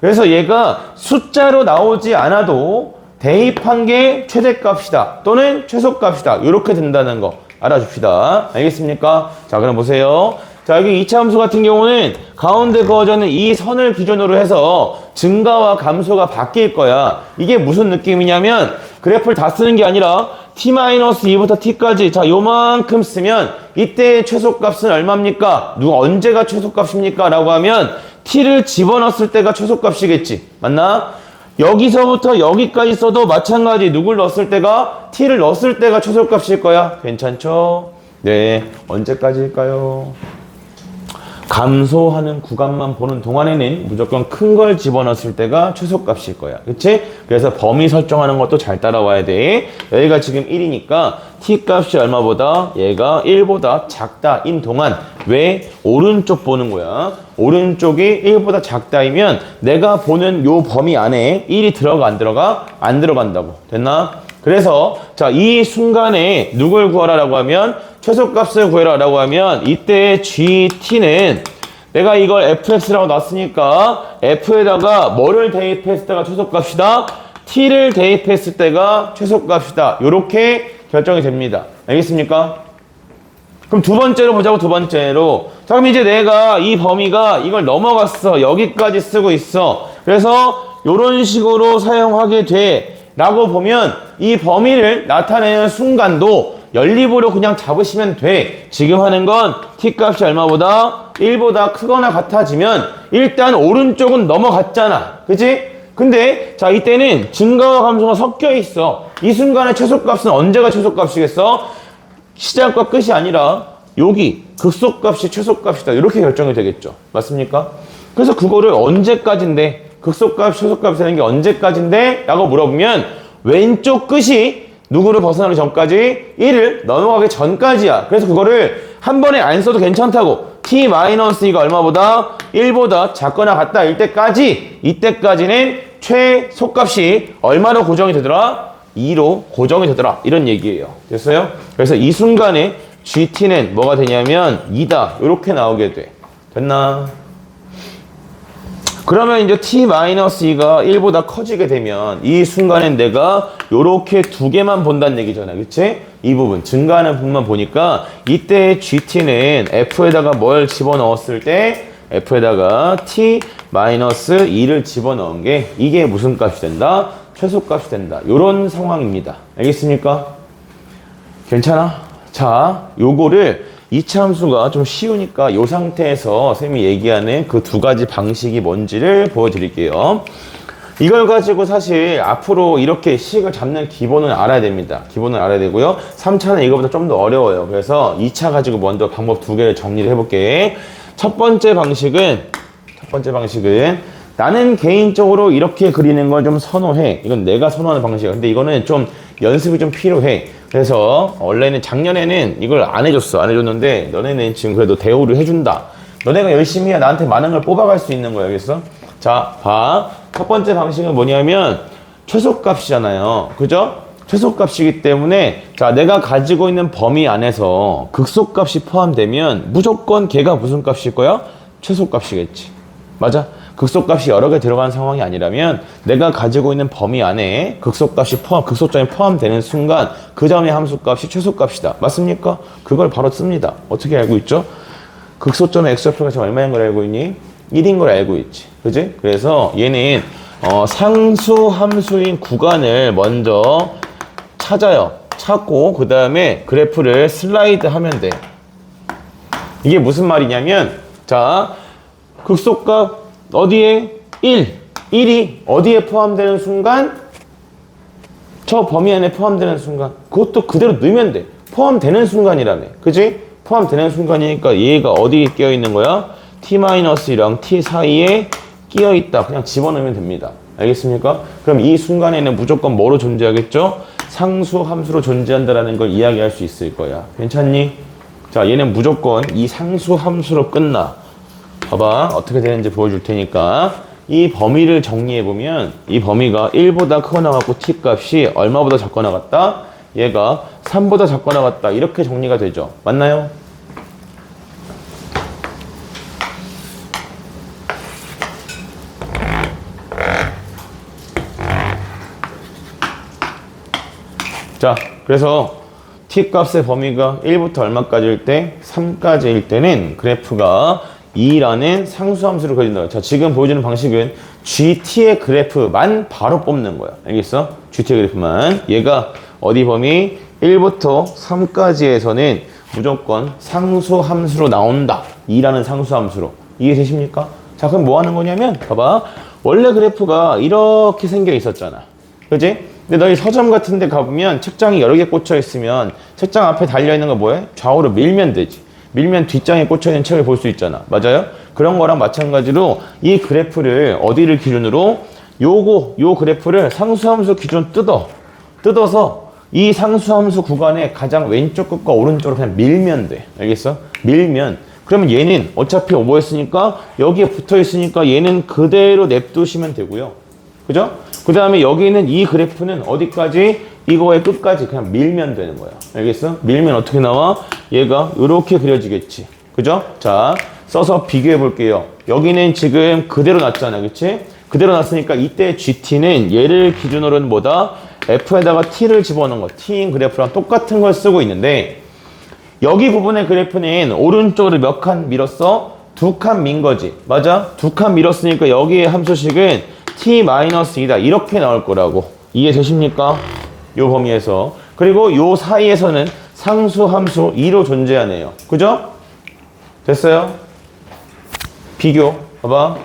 S1: 그래서 얘가 숫자로 나오지 않아도 대입한 게 최대값이다 또는 최소값이다 이렇게 된다는 거 알아줍시다. 알겠습니까? 자, 그럼 보세요. 자, 여기 2차 함수 같은 경우는 가운데 그어져 있는 이 선을 기준으로 해서 증가와 감소가 바뀔 거야. 이게 무슨 느낌이냐면 그래프를 다 쓰는 게 아니라 t-2부터 t까지 자 요만큼 쓰면 이때 최소값은 얼마입니까? 언제가 최소값입니까? 라고 하면 t를 집어넣었을 때가 최소값이겠지. 맞나? 여기서부터 여기까지 써도 마찬가지 누굴 넣었을 때가 t를 넣었을 때가 최소값일 거야. 괜찮죠? 네, 언제까지일까요? 감소하는 구간만 보는 동안에는 무조건 큰 걸 집어넣었을 때가 최소값일 거야. 그치? 그래서 범위 설정하는 것도 잘 따라와야 돼. 여기가 지금 1이니까 t값이 얼마보다? 얘가 1보다 작다 인 동안 왜? 오른쪽 보는 거야. 오른쪽이 1보다 작다이면 내가 보는 요 범위 안에 1이 들어가 안 들어가? 안 들어간다고. 됐나? 그래서 자, 이 순간에 누굴 구하라라고 하면 최소값을 구해라라고 하면 이때 GT는 내가 이걸 fx라고 놨으니까 f에다가 뭐를 대입했을 때가 최소값이다? t를 대입했을 때가 최소값이다. 이렇게 결정이 됩니다. 알겠습니까? 그럼 두 번째로 보자고. 두 번째로 자, 그럼 이제 내가 이 범위가 이걸 넘어갔어. 여기까지 쓰고 있어. 그래서 이런 식으로 사용하게 돼 라고 보면 이 범위를 나타내는 순간도 연립으로 그냥 잡으시면 돼. 지금 하는 건 t값이 얼마보다? 1보다 크거나 같아지면 일단 오른쪽은 넘어갔잖아. 그치? 근데 자 이때는 증가와 감소가 섞여 있어. 이 순간에 최소값은 언제가 최소값이겠어? 시작과 끝이 아니라 여기 극소값이 최소값이다. 이렇게 결정이 되겠죠. 맞습니까? 그래서 그거를 언제까지인데 극소값, 최소값이라는 게 언제까지인데? 라고 물어보면 왼쪽 끝이 누구를 벗어나기 전까지 1을 넘어가기 전까지야. 그래서 그거를 한 번에 안 써도 괜찮다고. t-2가 얼마보다? 1보다 작거나 같다 일 때까지 이때까지는 최소값이 얼마로 고정이 되더라? 2로 고정이 되더라. 이런 얘기예요. 됐어요? 그래서 이 순간에 GT는 뭐가 되냐면 2다. 이렇게 나오게 돼. 됐나? 그러면 이제 t-2가 1보다 커지게 되면 이 순간엔 내가 요렇게 두 개만 본다는 얘기잖아. 그치? 이 부분, 증가하는 부분만 보니까 이때 GT는 F에다가 뭘 집어넣었을 때 F에다가 t-2를 집어넣은 게 이게 무슨 값이 된다? 최소값이 된다. 요런 상황입니다. 알겠습니까? 괜찮아? 자, 요거를 2차 함수가 좀 쉬우니까 이 상태에서 쌤이 얘기하는 그 두 가지 방식이 뭔지를 보여드릴게요. 이걸 가지고 사실 앞으로 이렇게 식을 잡는 기본은 알아야 됩니다. 기본은 알아야 되고요. 3차는 이거보다 좀 더 어려워요. 그래서 2차 가지고 먼저 방법 두 개를 정리를 해볼게. 첫 번째 방식은 나는 개인적으로 이렇게 그리는 걸 좀 선호해. 이건 내가 선호하는 방식이야. 근데 이거는 좀 연습이 좀 필요해. 그래서 원래는 작년에는 이걸 안 해줬는데 너네는 지금 그래도 대우를 해준다. 너네가 열심히 해야 나한테 많은 걸 뽑아갈 수 있는 거야. 알겠어? 자, 봐. 첫 번째 방식은 뭐냐면 최소값이잖아요. 그죠? 최소값이기 때문에 자, 내가 가지고 있는 범위 안에서 극소값이 포함되면 무조건 걔가 무슨 값일 거야? 최소값이겠지. 맞아? 극소값이 여러 개 들어간 상황이 아니라면 내가 가지고 있는 범위 안에 극소점이 포함되는 순간 그 점의 함수값이 최소값이다. 맞습니까? 그걸 바로 씁니다. 어떻게 알고 있죠? 극소점의 x좌표가 지금 얼마인 걸 알고 있니? 1인 걸 알고 있지. 그지? 그래서 얘는 상수 함수인 구간을 먼저 찾아요. 찾고 그 다음에 그래프를 슬라이드 하면 돼. 이게 무슨 말이냐면 자, 극소값 어디에? 1이 어디에 포함되는 순간? 저 범위 안에 포함되는 순간. 그것도 그대로 넣으면 돼. 포함되는 순간이라며. 그지? 포함되는 순간이니까 얘가 어디에 끼어 있는 거야? t-1랑 t 사이에 끼어 있다. 그냥 집어넣으면 됩니다. 알겠습니까? 그럼 이 순간에는 무조건 뭐로 존재하겠죠? 상수 함수로 존재한다라는 걸 이야기할 수 있을 거야. 괜찮니? 자, 얘는 무조건 이 상수 함수로 끝나. 봐봐. 어떻게 되는지 보여줄 테니까. 이 범위를 정리해보면 이 범위가 1보다 크거나 같고 t 값이 얼마보다 작거나 같다? 얘가 3보다 작거나 같다. 이렇게 정리가 되죠. 맞나요? 자, 그래서 t 값의 범위가 1부터 얼마까지일 때? 3까지일 때는 그래프가 2라는 상수함수를 그린다. 자, 지금 보여주는 방식은 GT의 그래프만 바로 뽑는 거야. 알겠어? GT의 그래프만. 얘가 어디 범위? 1부터 3까지에서는 무조건 상수함수로 나온다. 2라는 상수함수로. 이해되십니까? 자, 그럼 뭐 하는 거냐면, 봐봐. 원래 그래프가 이렇게 생겨 있었잖아. 그지? 근데 너희 서점 같은 데 가보면 책장이 여러 개 꽂혀 있으면 책장 앞에 달려있는 거 뭐해? 좌우로 밀면 되지. 밀면 뒷장에 꽂혀있는 책을 볼 수 있잖아. 맞아요? 그런 거랑 마찬가지로 이 그래프를 어디를 기준으로? 요 그래프를 상수함수 기준 뜯어서 이 상수함수 구간의 가장 왼쪽 끝과 오른쪽으로 그냥 밀면 돼. 알겠어? 밀면. 그러면 얘는 어차피 뭐였으니까 여기에 붙어 있으니까 얘는 그대로 냅두시면 되고요. 그죠? 그 다음에 여기 있는 이 그래프는 어디까지? 이거의 끝까지 그냥 밀면 되는 거야. 알겠어? 밀면 어떻게 나와? 얘가 이렇게 그려지겠지. 그죠? 자, 써서 비교해 볼게요. 여기는 지금 그대로 놨잖아. 그치? 그대로 놨으니까 이때 GT는 얘를 기준으로는 뭐다? F에다가 T를 집어넣은 거. T인 그래프랑 똑같은 걸 쓰고 있는데 여기 부분의 그래프는 오른쪽으로 몇 칸 밀었어? 2칸 민 거지. 맞아? 2칸 밀었으니까 여기의 함수식은 T-2다. 이렇게 나올 거라고. 이해되십니까? 요 범위에서. 그리고 요 사이에서는 상수 함수 2로 존재하네요. 그죠? 됐어요? 비교. 봐봐.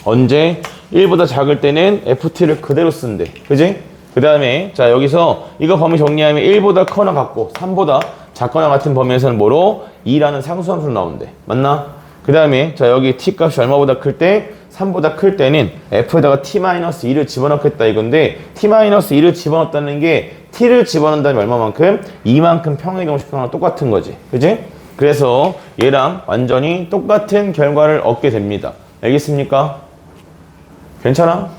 S1: 언제? 1보다 작을 때는 FT를 그대로 쓴대. 그지? 그 다음에 자, 여기서 이거 범위 정리하면 1보다 크거나 같고 3보다 작거나 같은 범위에서는 뭐로? 2라는 상수 함수로 나온대. 맞나? 그 다음에 자, 여기 t 값이 얼마보다 클 때? 3보다 클 때는 f에다가 t-2를 집어넣겠다 이건데 t-2를 집어넣었다는 게 t를 집어넣는다면 얼마만큼? 2만큼 평행이동식하는 똑같은 거지. 그지? 그래서 얘랑 완전히 똑같은 결과를 얻게 됩니다. 알겠습니까? 괜찮아?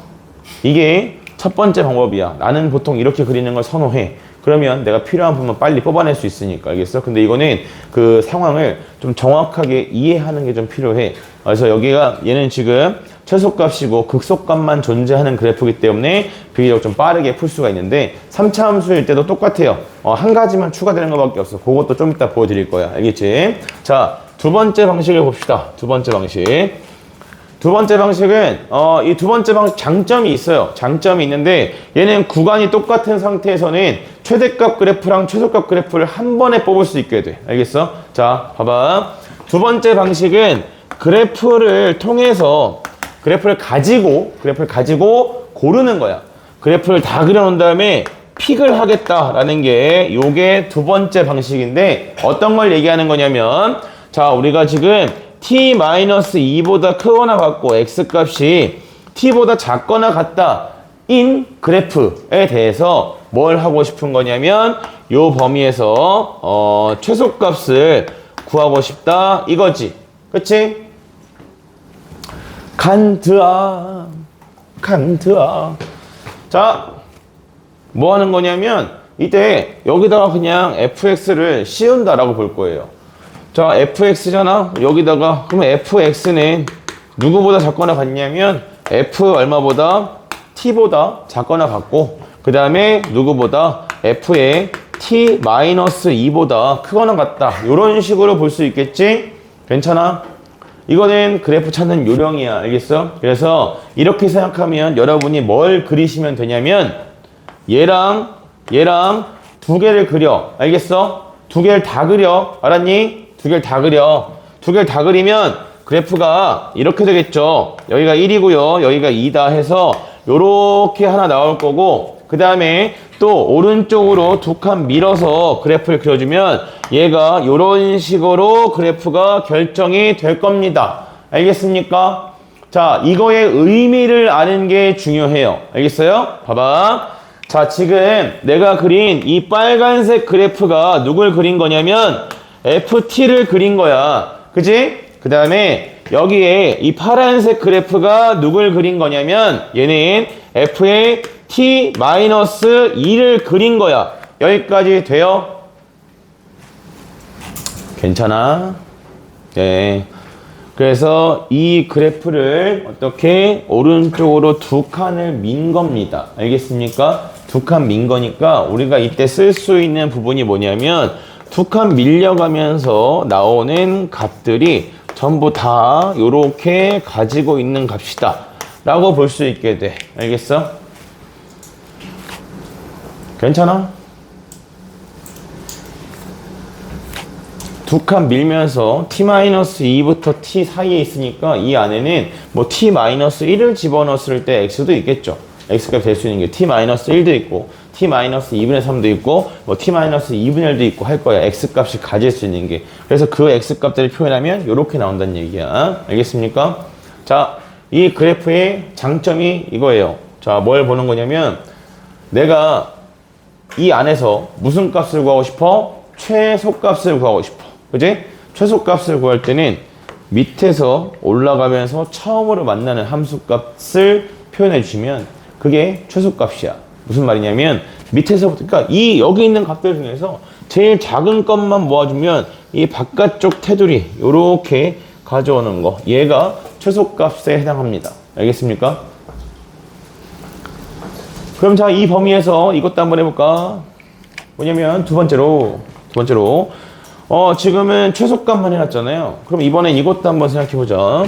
S1: 이게 첫 번째 방법이야. 나는 보통 이렇게 그리는 걸 선호해. 그러면 내가 필요한 부분 빨리 뽑아낼 수 있으니까. 알겠어? 근데 이거는 그 상황을 좀 정확하게 이해하는 게 좀 필요해. 그래서 여기가 얘는 지금 최소값이고 극소값만 존재하는 그래프이기 때문에 비교적 좀 빠르게 풀 수가 있는데 3차 함수일 때도 똑같아요. 한 가지만 추가되는 것밖에 없어. 그것도 좀 이따 보여드릴 거야. 알겠지? 자, 두 번째 방식을 봅시다. 두 번째 방식. 두 번째 방식은 이 두 번째 방식 장점이 있어요. 장점이 있는데 얘는 구간이 똑같은 상태에서는 최대값 그래프랑 최소값 그래프를 한 번에 뽑을 수 있게 돼. 알겠어? 자, 봐봐. 두 번째 방식은 그래프를 통해서 그래프를 가지고 고르는 거야. 그래프를 다 그려놓은 다음에 픽을 하겠다라는 게 요게 두 번째 방식인데 어떤 걸 얘기하는 거냐면 자, 우리가 지금 t-2보다 크거나 같고 x값이 t보다 작거나 같다 인 그래프에 대해서 뭘 하고 싶은 거냐면 요 범위에서 최소값을 구하고 싶다 이거지. 그치? 칸트아. 자, 뭐 하는 거냐면 이때 여기다가 그냥 fx를 씌운다라고 볼 거예요. 자, fx잖아. 여기다가 그러면 fx는 누구보다 작거나 같냐면 f 얼마보다? t보다 작거나 같고 그 다음에 누구보다? f의 t-2보다 크거나 같다. 이런 식으로 볼 수 있겠지? 괜찮아? 이거는 그래프 찾는 요령이야. 알겠어? 그래서 이렇게 생각하면 여러분이 뭘 그리시면 되냐면 얘랑 두 개를 그려. 알겠어? 두 개를 다 그려. 알았니? 두 개를 다 그려. 두 개를 다 그리면 그래프가 이렇게 되겠죠. 여기가 1이고요. 여기가 2다 해서 요렇게 하나 나올 거고, 그 다음에 또 오른쪽으로 두 칸 밀어서 그래프를 그려주면 얘가 요런 식으로 그래프가 결정이 될 겁니다. 알겠습니까? 자, 이거의 의미를 아는 게 중요해요. 알겠어요? 봐봐. 자, 지금 내가 그린 이 빨간색 그래프가 누굴 그린 거냐면 FT를 그린 거야. 그지? 그 다음에 여기에 이 파란색 그래프가 누굴 그린 거냐면 얘는 F의 T-2를 그린 거야. 여기까지 돼요? 괜찮아? 네. 그래서 이 그래프를 어떻게 오른쪽으로 두 칸을 민 겁니다. 알겠습니까? 두 칸 민 거니까 우리가 이때 쓸 수 있는 부분이 뭐냐면 두 칸 밀려가면서 나오는 값들이 전부 다 이렇게 가지고 있는 값이다 라고 볼 수 있게 돼. 알겠어? 괜찮아? 두 칸 밀면서 t-2부터 t 사이에 있으니까 이 안에는 뭐 t-1을 집어넣었을 때 x도 있겠죠. x값이 될 수 있는 게 t-1도 있고 t-2분의 3도 있고 뭐 t-2분의 1도 있고 할 거야. x값이 가질 수 있는 게. 그래서 그 x값들을 표현하면 이렇게 나온다는 얘기야. 알겠습니까? 자, 이 그래프의 장점이 이거예요. 자, 뭘 보는 거냐면 내가 이 안에서 무슨 값을 구하고 싶어? 최소값을 구하고 싶어. 그지? 최소값을 구할 때는 밑에서 올라가면서 처음으로 만나는 함수값을 표현해 주시면 그게 최소값이야. 무슨 말이냐면 밑에서부터, 그러니까 이 여기 있는 값들 중에서 제일 작은 것만 모아주면 이 바깥쪽 테두리 요렇게 가져오는 거, 얘가 최소값에 해당합니다. 알겠습니까? 그럼 자, 이 범위에서 이것도 한번 해볼까? 뭐냐면 두 번째로 지금은 최소값만 해놨잖아요. 그럼 이번엔 이것도 한번 생각해보자.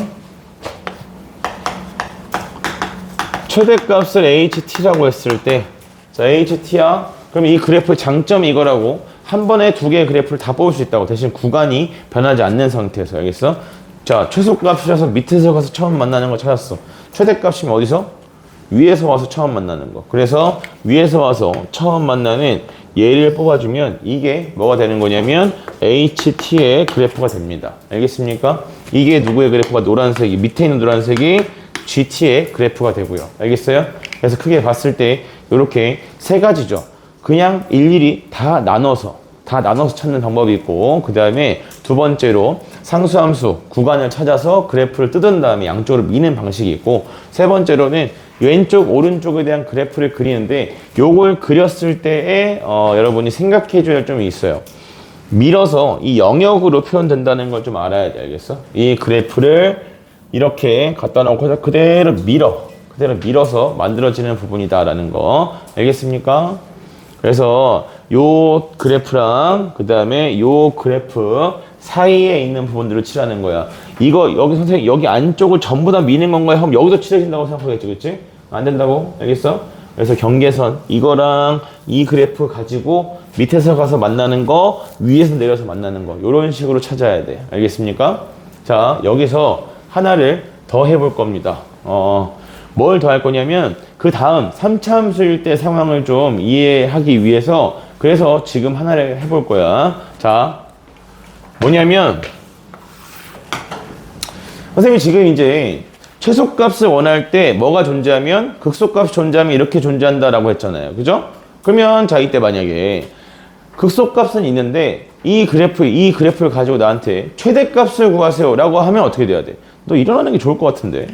S1: 최대값을 HT라고 했을 때, 자, HT야. 그럼 이 그래프의 장점이 이거라고. 한 번에 두 개의 그래프를 다 뽑을 수 있다고. 대신 구간이 변하지 않는 상태에서. 알겠어? 자, 최소값이라서 밑에서 가서 처음 만나는 거 찾았어. 최대값이면 어디서? 위에서 와서 처음 만나는 거. 그래서 위에서 와서 처음 만나는 얘를 뽑아주면 이게 뭐가 되는 거냐면 HT의 그래프가 됩니다. 알겠습니까? 이게 누구의 그래프가? 노란색이, 밑에 있는 노란색이 GT의 그래프가 되고요. 알겠어요? 그래서 크게 봤을 때 이렇게 세 가지죠. 그냥 일일이 다 나눠서 찾는 방법이 있고, 그 다음에 두 번째로 상수함수 구간을 찾아서 그래프를 뜯은 다음에 양쪽으로 미는 방식이 있고, 세 번째로는 왼쪽 오른쪽에 대한 그래프를 그리는데 요걸 그렸을 때에 여러분이 생각해 줘야 할 점이 있어요. 밀어서 이 영역으로 표현된다는 걸 좀 알아야 돼. 알겠어? 이 그래프를 이렇게 갖다 놓고 그대로 밀어서 만들어지는 부분이다라는 거. 알겠습니까? 그래서 요 그래프랑 그 다음에 요 그래프 사이에 있는 부분들을 칠하는 거야. 이거 여기 선생님 여기 안쪽을 전부 다 미는 건가요? 그럼 여기도 칠해진다고 생각하겠지, 그치? 안 된다고? 알겠어? 그래서 경계선 이거랑 이 그래프 가지고 밑에서 가서 만나는 거, 위에서 내려서 만나는 거, 이런 식으로 찾아야 돼. 알겠습니까? 자, 여기서 하나를 더 해볼 겁니다. 뭘 더 할 거냐면 그 다음 3차 함수일 때 상황을 좀 이해하기 위해서 그래서 지금 하나를 해볼 거야. 자, 뭐냐면 선생님이 지금 이제 최소값을 원할 때 뭐가 존재하면 극소값이 존재하면 이렇게 존재한다라고 했잖아요. 그죠? 그러면 자, 이때 만약에 극소값은 있는데 이 그래프를 가지고 나한테 최대값을 구하세요 라고 하면 어떻게 돼야 돼? 너 일어나는 게 좋을 것 같은데.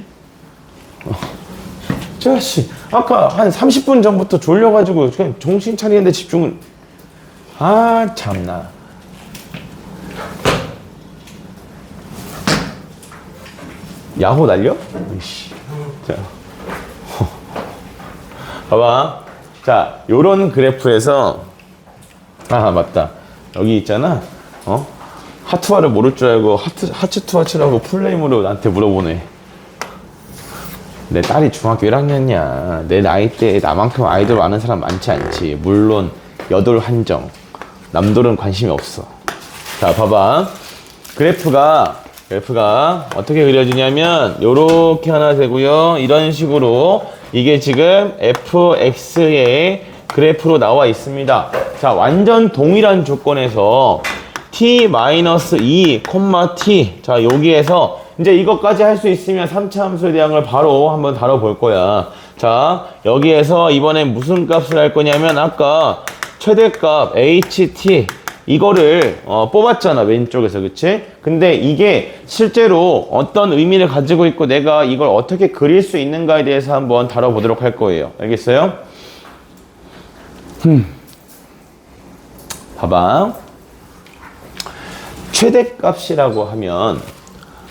S1: 자씨, 아까 한 30분 전부터 졸려가지고 그냥 정신 차리는데 집중을. 아, 참나. 야호 날려? 이씨. 자, 봐봐. 자, 요런 그래프에서, 아, 맞다. 여기 있잖아. 하투아를 모를 줄 알고 하츠투아 치라고 풀네임으로 나한테 물어보네. 내 딸이 중학교 1학년이야. 내 나이 때 나만큼 아이돌 아는 사람 많지 않지. 물론 여돌 한정. 남돌은 관심이 없어. 자, 봐봐. 그래프가 어떻게 그려지냐면 요렇게 하나 되고요. 이런 식으로 이게 지금 fx의 그래프로 나와 있습니다. 자, 완전 동일한 조건에서 t-2, t. 자, 여기에서 이제 이것까지 할 수 있으면 3차 함수에 대한 걸 바로 한번 다뤄볼 거야. 자, 여기에서 이번엔 무슨 값을 할 거냐면 아까 최대값 ht 이거를 뽑았잖아, 왼쪽에서. 그치? 근데 이게 실제로 어떤 의미를 가지고 있고 내가 이걸 어떻게 그릴 수 있는가에 대해서 한번 다뤄보도록 할 거예요. 알겠어요? 봐봐. 최대값이라고 하면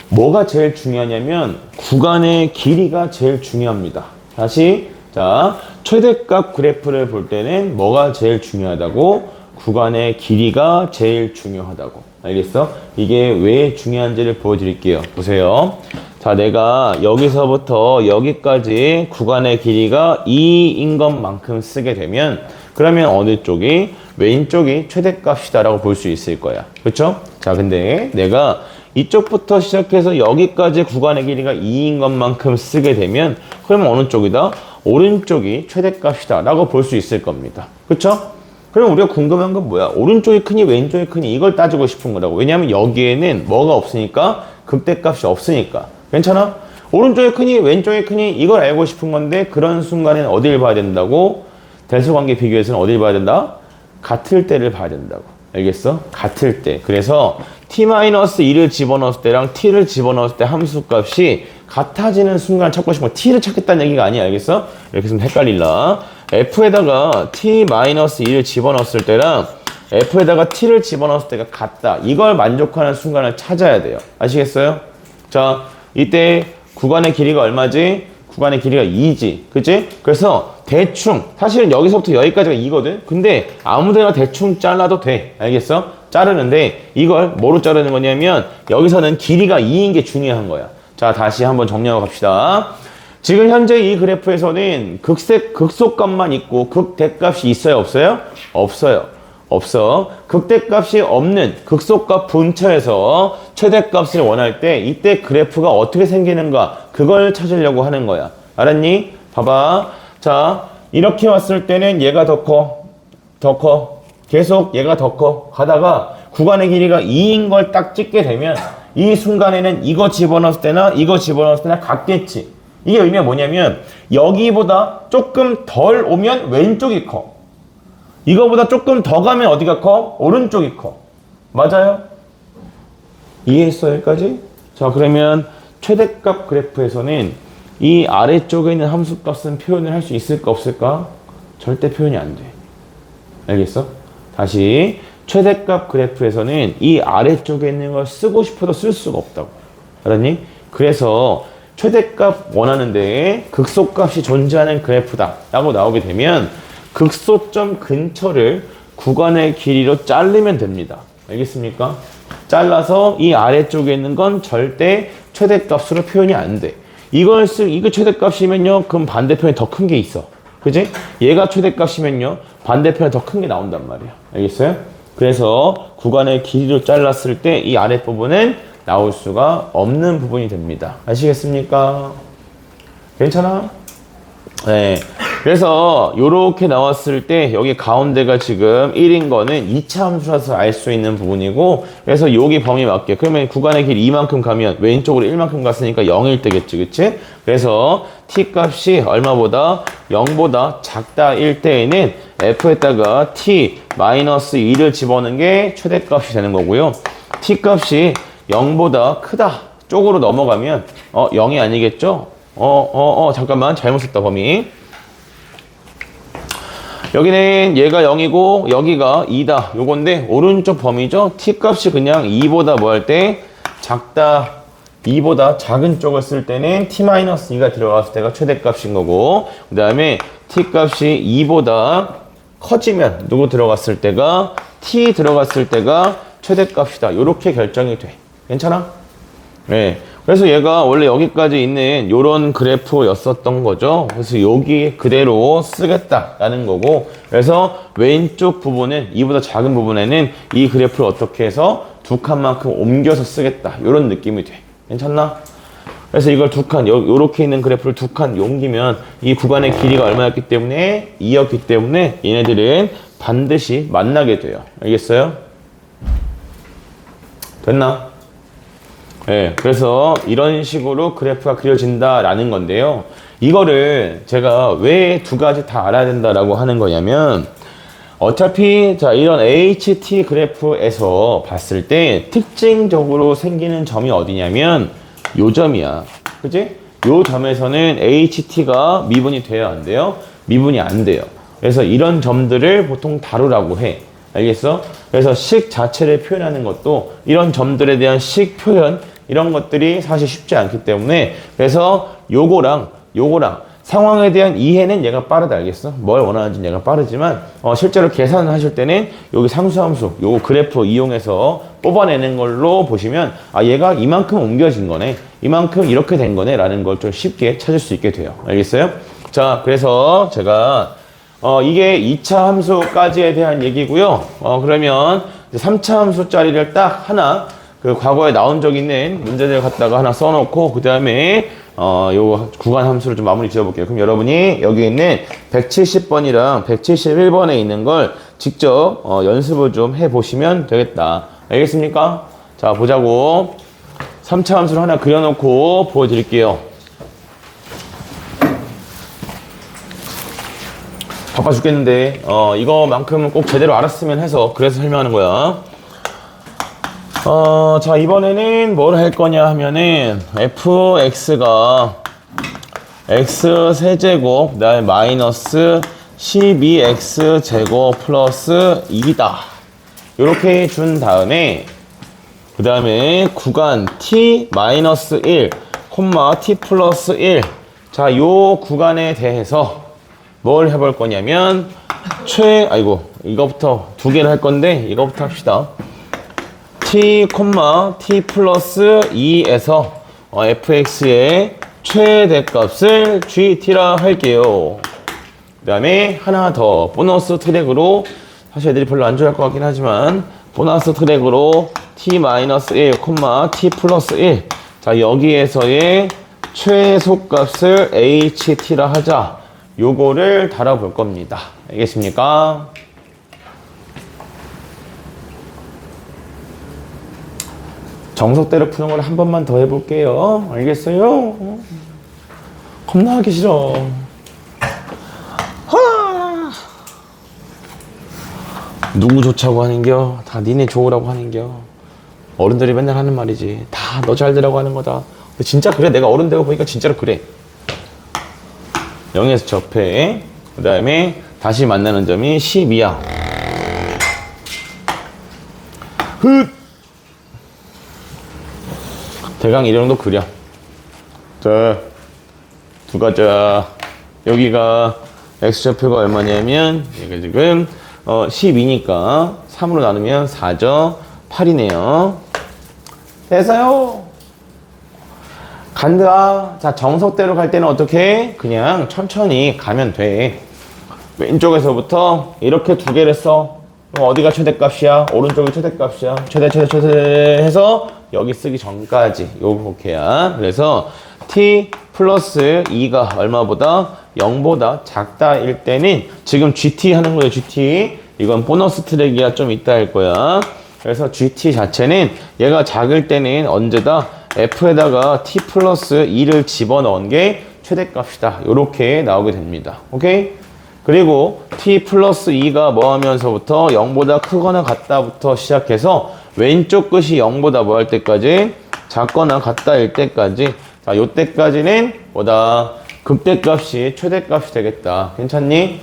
S1: 뭐가 제일 중요하냐면 구간의 길이가 제일 중요합니다. 다시, 자, 최대값 그래프를 볼 때는 뭐가 제일 중요하다고? 구간의 길이가 제일 중요하다고. 알겠어? 이게 왜 중요한지를 보여드릴게요. 보세요. 자, 내가 여기서부터 여기까지 구간의 길이가 2인 것만큼 쓰게 되면 그러면 어느 쪽이? 왼쪽이 최대값이다 라고 볼 수 있을 거야. 그렇죠? 자, 근데 내가 이쪽부터 시작해서 여기까지 구간의 길이가 2인 것만큼 쓰게 되면 그러면 어느 쪽이다? 오른쪽이 최대값이다 라고 볼 수 있을 겁니다. 그렇죠? 그럼 우리가 궁금한 건 뭐야? 오른쪽이 크니 왼쪽이 크니 이걸 따지고 싶은 거라고. 왜냐하면 여기에는 뭐가 없으니까? 극대값이 없으니까. 괜찮아? 오른쪽이 크니 왼쪽이 크니 이걸 알고 싶은 건데 그런 순간에는 어딜 봐야 된다고? 대소관계 비교에서는 어딜 봐야 된다? 같을 때를 봐야 된다고. 알겠어? 같을 때. 그래서 t-2를 집어넣었을 때랑 t를 집어넣었을 때 함수값이 같아지는 순간을 찾고 싶은 거. t를 찾겠다는 얘기가 아니야. 알겠어? 이렇게 쓰면 헷갈릴라. f에다가 t-2를 집어넣었을 때랑 f에다가 t를 집어넣었을 때가 같다. 이걸 만족하는 순간을 찾아야 돼요. 아시겠어요? 자, 이때 구간의 길이가 얼마지? 구간의 길이가 2지. 그치? 그래서 대충 사실은 여기서부터 여기까지가 2거든. 근데 아무데나 대충 잘라도 돼. 알겠어? 자르는데 이걸 뭐로 자르는 거냐면 여기서는 길이가 2인 게 중요한 거야. 자, 다시 한번 정리하고 갑시다. 지금 현재 이 그래프에서는 극소값만 있고 극대값이 있어요? 없어요? 없어요. 없어. 극대값이 없는 극소값 분처에서 최대값을 원할 때 이때 그래프가 어떻게 생기는가 그걸 찾으려고 하는 거야. 알았니? 봐봐. 자, 이렇게 왔을 때는 얘가 더 커. 계속 얘가 더 커. 가다가 구간의 길이가 2인 걸 딱 찍게 되면 이 순간에는 이거 집어넣었을 때나 이거 집어넣었을 때나 같겠지. 이게 의미가 뭐냐면 여기보다 조금 덜 오면 왼쪽이 커. 이거보다 조금 더 가면 어디가 커? 오른쪽이 커. 맞아요? 이해했어, 여기까지? 자, 그러면 최대값 그래프에서는 이 아래쪽에 있는 함수값은 표현을 할 수 있을까 없을까? 절대 표현이 안 돼. 알겠어? 다시 최대값 그래프에서는 이 아래쪽에 있는 걸 쓰고 싶어도 쓸 수가 없다고. 알았니? 그래서 최대값 원하는데 극소값이 존재하는 그래프다 라고 나오게 되면 극소점 근처를 구간의 길이로 자르면 됩니다. 알겠습니까? 잘라서 이 아래쪽에 있는 건 절대 최대값으로 표현이 안 돼. 이거 최대값이면요, 그럼 반대편에 더 큰 게 있어. 그지? 얘가 최대값이면요, 반대편에 더 큰 게 나온단 말이야. 알겠어요? 그래서 구간의 길이로 잘랐을 때 이 아랫부분은 나올 수가 없는 부분이 됩니다. 아시겠습니까? 괜찮아? 네. 그래서 요렇게 나왔을 때 여기 가운데가 지금 1인 거는 2차 함수라서 알 수 있는 부분이고, 그래서 여기 범위 맞게 그러면 구간의 길 이만큼 가면 왼쪽으로 1만큼 갔으니까 0일 때겠지. 그치? 그래서 t 값이 얼마보다 0보다 작다 1 때에는 f에다가 t-2를 집어넣는 게 최대값이 되는 거고요. t 값이 0보다 크다 쪽으로 넘어가면 0이 아니겠죠? 잠깐만 잘못 썼다 범위. 여기는 얘가 0이고 여기가 2다 요건데 오른쪽 범위죠. t 값이 그냥 2보다 뭐 할 때 작다 2보다 작은 쪽을 쓸 때는 t-2가 들어갔을 때가 최대값인 거고, 그 다음에 t 값이 2보다 커지면 누구 들어갔을 때가 t 들어갔을 때가 최대값이다. 이렇게 결정이 돼. 괜찮아? 네. 그래서 얘가 원래 여기까지 있는 요런 그래프였었던 거죠. 그래서 여기 그대로 쓰겠다라는 거고, 그래서 왼쪽 부분은 이보다 작은 부분에는 이 그래프를 어떻게 해서 두 칸만큼 옮겨서 쓰겠다. 요런 느낌이 돼. 괜찮나? 그래서 이걸 두 칸, 요렇게 있는 그래프를 두 칸 옮기면 이 구간의 길이가 얼마였기 때문에 2였기 때문에 얘네들은 반드시 만나게 돼요. 알겠어요? 됐나? 네, 그래서 이런 식으로 그래프가 그려진다라는 건데요. 이거를 제가 왜 두 가지 다 알아야 된다라고 하는 거냐면, 어차피 자 이런 HT 그래프에서 봤을 때 특징적으로 생기는 점이 어디냐면 요 점이야. 그치? 요 점에서는 HT가 미분이 돼야 안 돼요? 미분이 안 돼요. 그래서 이런 점들을 보통 다루라고 해. 알겠어? 그래서 식 자체를 표현하는 것도 이런 점들에 대한 식 표현 이런 것들이 사실 쉽지 않기 때문에, 그래서 요거랑 상황에 대한 이해는 얘가 빠르다. 알겠어? 뭘 원하는지 얘가 빠르지만 실제로 계산을 하실 때는 여기 상수함수 요 그래프 이용해서 뽑아내는 걸로 보시면 얘가 이만큼 옮겨진 거네, 이만큼 이렇게 된 거네 라는 걸 좀 쉽게 찾을 수 있게 돼요. 알겠어요? 자, 그래서 제가 이게 2차 함수까지에 대한 얘기고요. 그러면 3차 함수짜리를 딱 하나 그 과거에 나온 적 있는 문제들 갖다가 하나 써놓고 그 다음에 요 구간 함수를 좀 마무리 지어볼게요. 그럼 여러분이 여기 있는 170번이랑 171번에 있는 걸 직접 연습을 좀 해보시면 되겠다. 알겠습니까? 자, 보자고. 3차 함수를 하나 그려놓고 보여드릴게요. 바빠 죽겠는데 이거만큼은 꼭 제대로 알았으면 해서 그래서 설명하는 거야. 자, 이번에는 뭘 할 거냐 하면은 fx가 x 세제곱 그다음에 마이너스 12x 제곱 플러스 2다 이렇게 준 다음에 그 다음에 구간 t 마이너스 1 콤마 t 플러스 1 자, 요 구간에 대해서 뭘 해볼 거냐면 이거부터 두 개를 할 건데 이거부터 합시다. t, t 플러스 2에서 fx의 최대값을 gt라 할게요. 그 다음에 하나 더 보너스 트랙으로, 사실 애들이 별로 안 좋아할 것 같긴 하지만 보너스 트랙으로 t-1, t 플러스 1 자, 여기에서의 최소값을 ht라 하자. 요거를 달아볼 겁니다. 알겠습니까? 정석대로 푸는 걸 한 번만 더 해볼게요. 알겠어요? 겁나 하기 싫어. 누구 좋자고 하는겨? 다 니네 좋으라고 하는겨? 어른들이 맨날 하는 말이지. 다 너 잘 되라고 하는 거다. 근데 진짜 그래. 내가 어른 되고 보니까 진짜로 그래. 0에서 접해. 그 다음에 다시 만나는 점이 12야. 대강 이 정도 그려. 자, 두 가자. 여기가 x좌표가 얼마냐면 얘가 지금 12니까 3으로 나누면 4죠. 8이네요. 됐어요. 간다. 자, 정석대로 갈 때는 어떻게 해? 그냥 천천히 가면 돼. 왼쪽에서부터 이렇게 두 개를 써. 그럼 어디가 최대값이야? 오른쪽이 최대값이야. 최대 해서 여기 쓰기 전까지 요렇게야. 그래서 t 플러스 2가 얼마보다 0보다 작다일 때는 지금 gt 하는 거예요. gt. 이건 보너스 트랙이야. 좀 이따 할 거야. 그래서 gt 자체는 얘가 작을 때는 언제다? f에다가 t 플러스 2를 집어넣은 게 최대값이다. 요렇게 나오게 됩니다. 오케이? 그리고 t 플러스 2가 뭐 하면서부터 0보다 크거나 같다부터 시작해서 왼쪽 끝이 0보다 뭐 할 때까지? 작거나 같다일 때까지. 자, 요때까지는 뭐다? 극대값이 최대값이 되겠다. 괜찮니?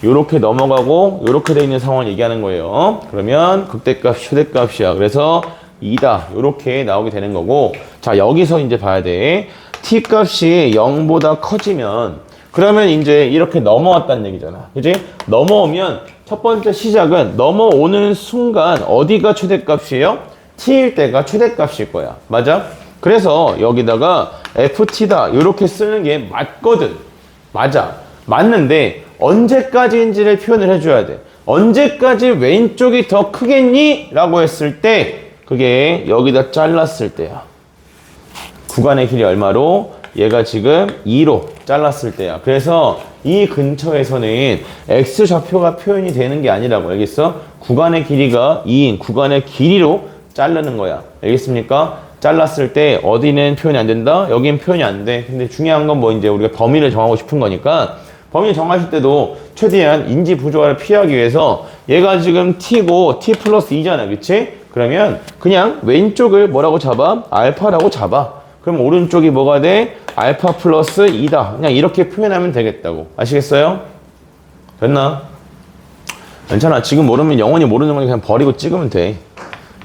S1: 요렇게 넘어가고 요렇게 돼 있는 상황을 얘기하는 거예요. 그러면 극대값이 최대값이야. 그래서 2다. 요렇게 나오게 되는 거고. 자, 여기서 이제 봐야 돼. t 값이 0보다 커지면 그러면 이제 이렇게 넘어왔다는 얘기잖아. 그지? 넘어오면 첫 번째 시작은 넘어오는 순간 어디가 최대값이에요? t일 때가 최대값일 거야. 맞아? 그래서 여기다가 ft다 이렇게 쓰는 게 맞거든. 맞아. 맞는데 언제까지인지를 표현을 해줘야 돼. 언제까지 왼쪽이 더 크겠니? 라고 했을 때 그게 여기다 잘랐을 때야. 구간의 길이 얼마로? 얘가 지금 2로 잘랐을 때야. 그래서 이 근처에서는 x좌표가 표현이 되는 게 아니라고. 알겠어? 구간의 길이가 2인 구간의 길이로 자르는 거야. 알겠습니까? 잘랐을 때 어디는 표현이 안 된다? 여긴 표현이 안 돼. 근데 중요한 건 뭐 이제 우리가 범위를 정하고 싶은 거니까 범위 정하실 때도 최대한 인지 부조화를 피하기 위해서 얘가 지금 t고 t 플러스 2잖아. 그치? 그러면 그냥 왼쪽을 뭐라고 잡아? 알파라고 잡아. 그럼 오른쪽이 뭐가 돼? 알파 플러스 2다. 그냥 이렇게 표현하면 되겠다고. 아시겠어요? 됐나? 괜찮아. 지금 모르면 영원히 모르는 거니 그냥 버리고 찍으면 돼.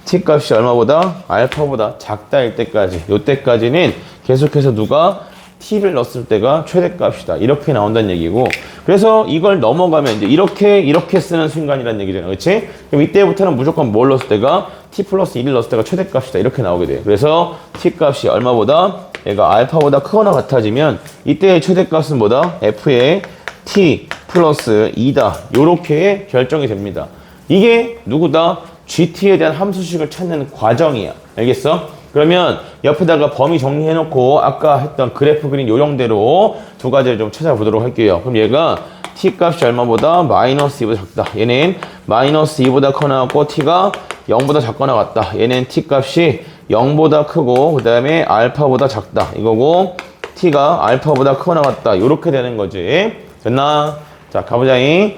S1: t 값이 얼마보다? 알파보다 작다일 때까지. 요때까지는 계속해서 누가 t를 넣었을 때가 최대값이다. 이렇게 나온다는 얘기고. 그래서 이걸 넘어가면 이제 이렇게 쓰는 순간이라는 얘기잖아. 그치? 그럼 이때부터는 무조건 뭘 넣었을 때가 t 플러스 1을 넣었을 때가 최대값이다. 이렇게 나오게 돼요. 그래서 t 값이 얼마보다? 얘가 알파보다 크거나 같아지면 이때의 최대값은 뭐다? f의 t 플러스 2다. 요렇게 결정이 됩니다. 이게 누구다? gt에 대한 함수식을 찾는 과정이야. 알겠어? 그러면 옆에다가 범위 정리해놓고 아까 했던 그래프 그린 요령대로 두 가지를 좀 찾아보도록 할게요. 그럼 얘가 t 값이 얼마보다? 마이너스 2보다 작다. 얘는 마이너스 2보다 커나 같고 t가 0보다 작거나 같다. 얘는 t 값이 0보다 크고 그 다음에 알파보다 작다. 이거고 t가 알파보다 크거나 같다. 이렇게 되는 거지. 됐나? 자, 가보자잉.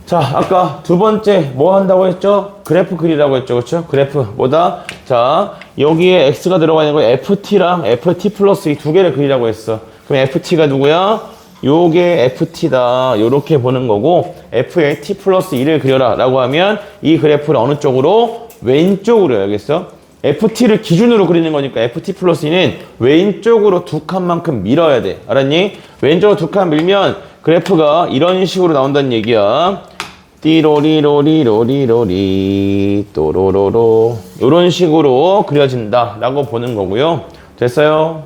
S1: 자, 아까 두 번째 뭐 한다고 했죠? 그래프 그리라고 했죠. 그렇죠? 그래프 뭐다? 자, 여기에 x가 들어가 있는 거 ft랑 ft 플러스 이 두 개를 그리라고 했어. 그럼 ft가 누구야? 요게 ft다. 요렇게 보는 거고 f의 t 플러스 2를 그려라 라고 하면 이 그래프를 어느 쪽으로? 왼쪽으로 알겠어? ft를 기준으로 그리는 거니까 ft 플러스 2는 왼쪽으로 두 칸만큼 밀어야 돼. 알았니? 왼쪽으로 두 칸 밀면 그래프가 이런 식으로 나온다는 얘기야. 띠로리로리로리로리 또로로로 이런 식으로 그려진다 라고 보는 거고요. 됐어요?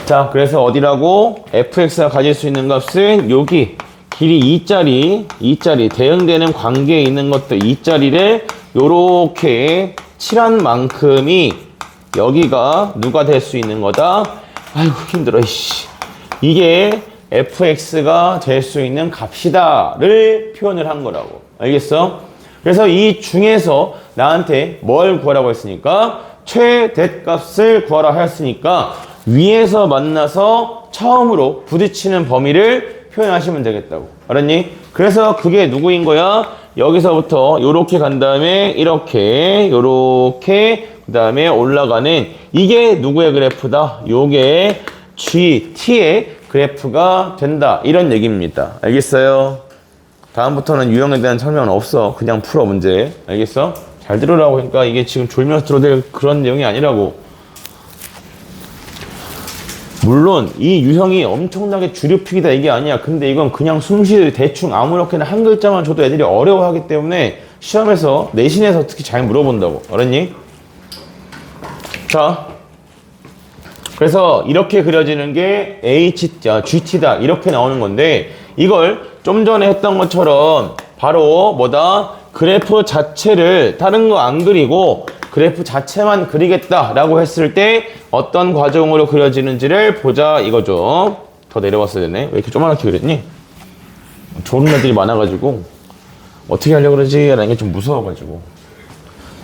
S1: 자, 그래서 어디라고? fx가 가질 수 있는 값은 여기 길이 2짜리 대응되는 관계에 있는 것도 2짜리를 요렇게 칠한 만큼이 여기가 누가 될 수 있는 거다? 아이고 힘들어 이씨. 이게 fx가 될 수 있는 값이다를 표현을 한 거라고. 알겠어? 그래서 이 중에서 나한테 뭘 구하라고 했으니까 최대값을 구하라 하였으니까 위에서 만나서 처음으로 부딪히는 범위를 표현하시면 되겠다고. 알았니? 그래서 그게 누구인 거야? 여기서부터 요렇게 간 다음에 이렇게 요렇게 그 다음에 올라가는 이게 누구의 그래프다? 요게 GT의 그래프가 된다. 이런 얘기입니다. 알겠어요? 다음부터는 유형에 대한 설명은 없어. 그냥 풀어 문제. 알겠어? 잘 들으라고 하니까 이게 지금 졸면서 들어야 될 그런 내용이 아니라고. 물론 이 유형이 엄청나게 주류픽이다 이게 아니야. 근데 이건 그냥 숨쉬듯 대충 아무렇게나 한 글자만 줘도 애들이 어려워하기 때문에 시험에서 내신에서 특히 잘 물어본다고. 알았니? 자, 그래서 이렇게 그려지는 게 GT다 이렇게 나오는 건데 이걸 좀 전에 했던 것처럼 바로 뭐다? 그래프 자체를 다른 거 안 그리고 그래프 자체만 그리겠다 라고 했을 때 어떤 과정으로 그려지는지를 보자 이거죠. 더 내려왔어야 되네. 왜 이렇게 조그맣게 그렸니? 좋은 애들이 많아가지고 어떻게 하려고 그러지? 라는 게 좀 무서워가지고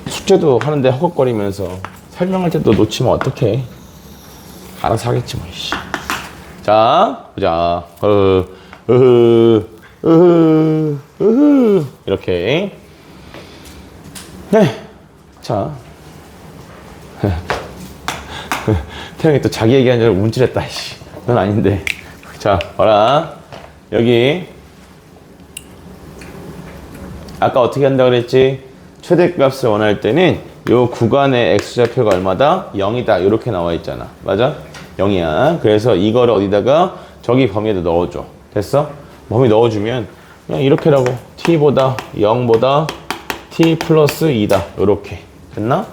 S1: 숙제도 하는데 허걱거리면서 설명할 때도 놓치면 어떡해. 알아서 하겠지 뭐. 자, 보자. 이렇게. 네. 자. 태영이 또 자기 얘기한 줄 움찔했다. 넌 아닌데. 자, 봐라. 여기. 아까 어떻게 한다 그랬지? 최대값을 원할 때는 요 구간의 x좌표가 얼마다? 0이다. 이렇게 나와 있잖아. 맞아? 0이야. 그래서 이거를 어디다가 저기 범위에다 넣어줘. 됐어? 범위 넣어주면 그냥 이렇게라고 t보다 0보다 t 플러스 2다. 요렇게 됐나?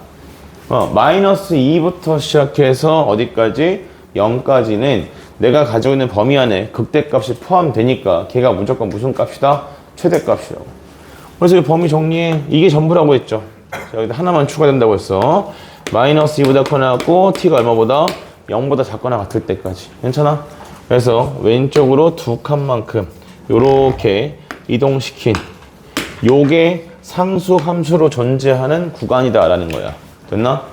S1: 마이너스 2부터 시작해서 어디까지? 0까지는 내가 가지고 있는 범위 안에 극대값이 포함되니까 걔가 무조건 무슨 값이다? 최대값이라고. 그래서 이 범위 정리해. 이게 전부라고 했죠. 자, 여기다 하나만 추가된다고 했어. 마이너스 2보다 커나고 t가 얼마보다? 0보다 작거나 같을 때까지. 괜찮아? 그래서 왼쪽으로 두 칸만큼 요렇게 이동시킨 요게 상수 함수로 존재하는 구간이다 라는 거야. 됐나?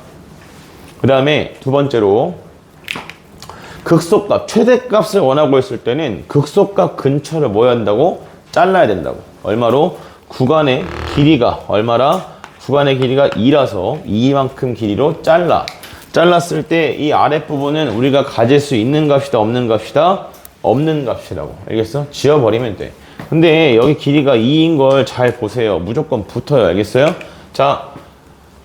S1: 그 다음에 두 번째로 극소값, 최대값을 원하고 있을 때는 극소값 근처를 뭐 해야 한다고? 잘라야 된다고. 얼마로? 구간의 길이가 얼마라? 구간의 길이가 2라서 이만큼 길이로 잘랐을 때 이 아랫부분은 우리가 가질 수 있는 값이다, 없는 값이다? 없는 값이라고. 알겠어? 지워버리면 돼. 근데 여기 길이가 2인 걸 잘 보세요. 무조건 붙어요. 알겠어요? 자,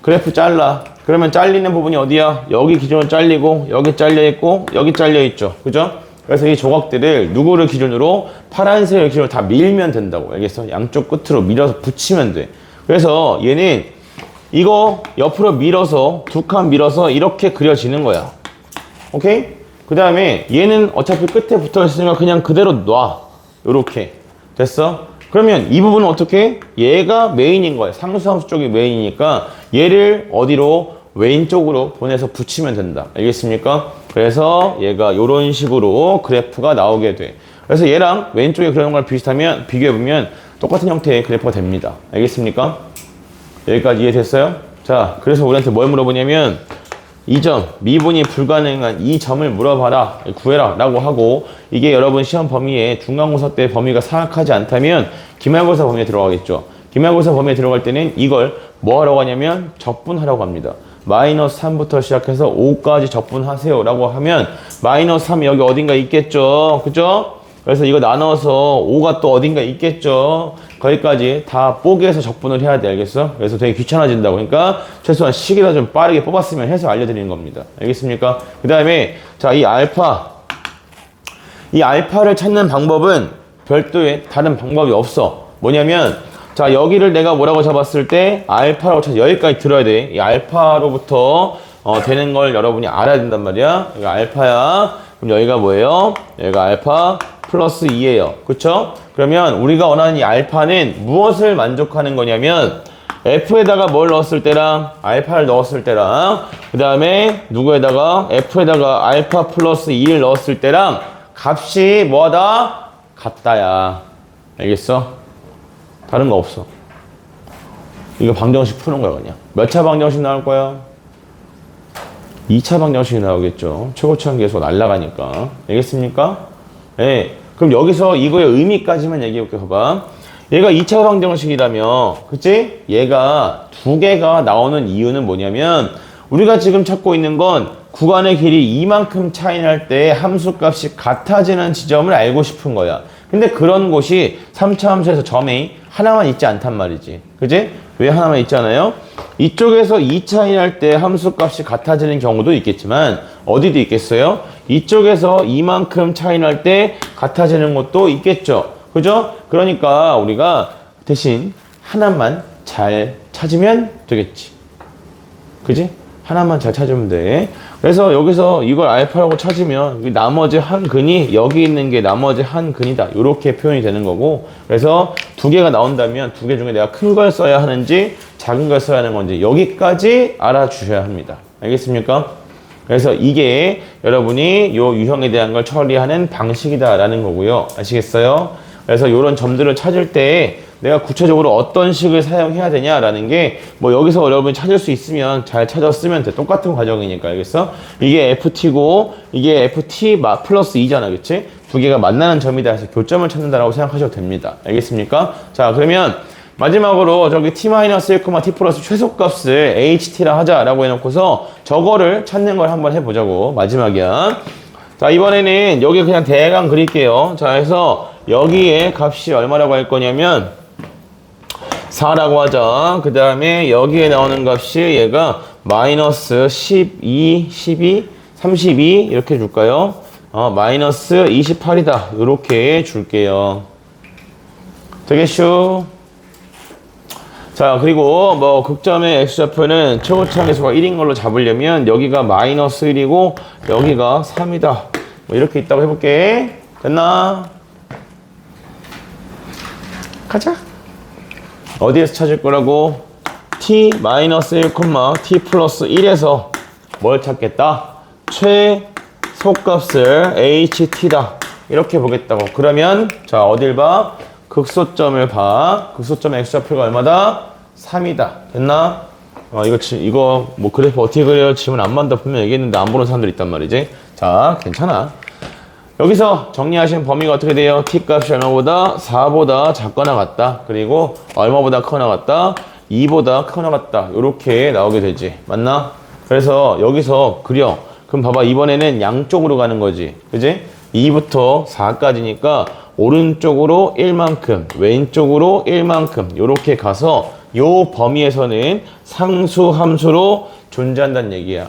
S1: 그래프 잘라. 그러면 잘리는 부분이 어디야? 여기 기준으로 잘리고, 여기 잘려있고, 여기 잘려있죠. 그죠? 그래서 이 조각들을 누구를 기준으로? 파란색을 기준으로 다 밀면 된다고. 알겠어? 양쪽 끝으로 밀어서 붙이면 돼. 그래서 얘는 이거 옆으로 밀어서, 두 칸 밀어서 이렇게 그려지는 거야. 오케이? 그 다음에 얘는 어차피 끝에 붙어 있으니까 그냥 그대로 놔. 요렇게. 됐어? 그러면 이 부분은 어떻게? 얘가 메인인 거야. 상수함수 쪽이 메인이니까 얘를 어디로? 왼쪽으로 보내서 붙이면 된다. 알겠습니까? 그래서 얘가 요런 식으로 그래프가 나오게 돼. 그래서 얘랑 왼쪽에 그런 걸 비슷하면 비교해보면 똑같은 형태의 그래프가 됩니다. 알겠습니까? 여기까지 이해됐어요? 자, 그래서 우리한테 뭘 물어보냐면 이 점, 미분이 불가능한 이 점을 물어봐라, 구해라 라고 하고, 이게 여러분 시험 범위에 중간고사 때 범위가 사악하지 않다면 기말고사 범위에 들어가겠죠. 기말고사 범위에 들어갈 때는 이걸 뭐 하라고 하냐면 적분하라고 합니다. 마이너스 3부터 시작해서 5까지 적분하세요 라고 하면 마이너스 3이 여기 어딘가 있겠죠. 그죠? 그래서 이거 나눠서 5가 또 어딘가 있겠죠. 거기까지 다 뽀개서 적분을 해야 돼. 알겠어? 그래서 되게 귀찮아진다고. 그러니까 최소한 시기가 좀 빠르게 뽑았으면 해서 알려드리는 겁니다. 알겠습니까? 그 다음에 자, 이 알파를 찾는 방법은 별도의 다른 방법이 없어. 뭐냐면 자, 여기를 내가 뭐라고 잡았을 때 알파라고 쳐서 여기까지 들어야 돼. 이 알파로부터 되는 걸 여러분이 알아야 된단 말이야. 여기가 알파야. 그럼 여기가 뭐예요? 여기가 알파 플러스 2예요. 그쵸? 그러면 우리가 원하는 이 알파는 무엇을 만족하는 거냐면 F에다가 뭘 넣었을 때랑 알파를 넣었을 때랑 그 다음에 누구에다가 F에다가 알파 플러스 2를 넣었을 때랑 값이 뭐하다? 같다야. 알겠어? 다른 거 없어. 이거 방정식 푸는 거야 그냥. 몇 차 방정식 나올 거야? 2차 방정식이 나오겠죠. 최고차원 계속 날아가니까. 알겠습니까? 네. 그럼 여기서 이거의 의미까지만 얘기해 볼게요. 봐봐. 얘가 2차 방정식이라며, 그치? 얘가 두 개가 나오는 이유는 뭐냐면 우리가 지금 찾고 있는 건 구간의 길이 이만큼 차이 날 때 함수값이 같아지는 지점을 알고 싶은 거야. 근데 그런 곳이 3차 함수에서 점이 하나만 있지 않단 말이지. 그치? 왜 하나만 있잖아요? 이쪽에서 2차이 날 때 함수값이 같아지는 경우도 있겠지만 어디도 있겠어요? 이쪽에서 이만큼 차이 날 때 같아지는 것도 있겠죠. 그죠? 그러니까 우리가 대신 하나만 잘 찾으면 되겠지. 그지? 하나만 잘 찾으면 돼. 그래서 여기서 이걸 알파라고 찾으면 나머지 한 근이 여기 있는 게 나머지 한 근이다. 이렇게 표현이 되는 거고, 그래서 두 개가 나온다면 두 개 중에 내가 큰 걸 써야 하는지 작은 걸 써야 하는 건지 여기까지 알아주셔야 합니다. 알겠습니까? 그래서 이게 여러분이 요 유형에 대한 걸 처리하는 방식이다라는 거고요. 아시겠어요? 그래서 이런 점들을 찾을 때 내가 구체적으로 어떤 식을 사용해야 되냐라는 게 뭐 여기서 여러분이 찾을 수 있으면 잘 찾았으면 돼. 똑같은 과정이니까. 알겠어? 이게 FT고 이게 FT 플러스 2잖아. 그치? 두 개가 만나는 점이다 해서 교점을 찾는다라고 생각하셔도 됩니다. 알겠습니까? 자, 그러면 마지막으로 저기 t-1, t 플러스 최소값을 ht라 하자라고 해놓고서 저거를 찾는 걸 한번 해보자고. 마지막이야. 자, 이번에는 여기 그냥 대강 그릴게요. 자, 그래서 여기에 값이 얼마라고 할 거냐면 4라고 하자. 그 다음에 여기에 나오는 값이 얘가 마이너스 12, 12, 32 이렇게 줄까요? 마이너스 28이다. 이렇게 줄게요. 되겠슈? 자, 그리고 뭐 극점의 x좌표는 최고차함계수가 1인 걸로 잡으려면 여기가 마이너스 1이고 여기가 3이다. 뭐 이렇게 있다고 해볼게. 됐나? 가자. 어디에서 찾을 거라고? t 마이너스 1, t 플러스 1에서 뭘 찾겠다? 최소값을 ht다. 이렇게 보겠다고. 그러면 자, 어딜 봐? 극소점을 봐. 극소점의 x좌표가 얼마다? 3이다. 됐나? 이거 뭐 그래프 어떻게 그려요? 질문 안 만다 분명 얘기했는데 안 보는 사람들 있단 말이지. 자, 괜찮아. 여기서 정리하신 범위가 어떻게 돼요? t값이 얼마보다? 4보다 작거나 같다. 그리고 얼마보다 크거나 같다? 2보다 크거나 같다. 이렇게 나오게 되지. 맞나? 그래서 여기서 그려. 그럼 봐봐. 이번에는 양쪽으로 가는 거지. 그지? 2부터 4까지니까 오른쪽으로 1만큼, 왼쪽으로 1만큼 이렇게 가서 요 범위에서는 상수 함수로 존재한다는 얘기야.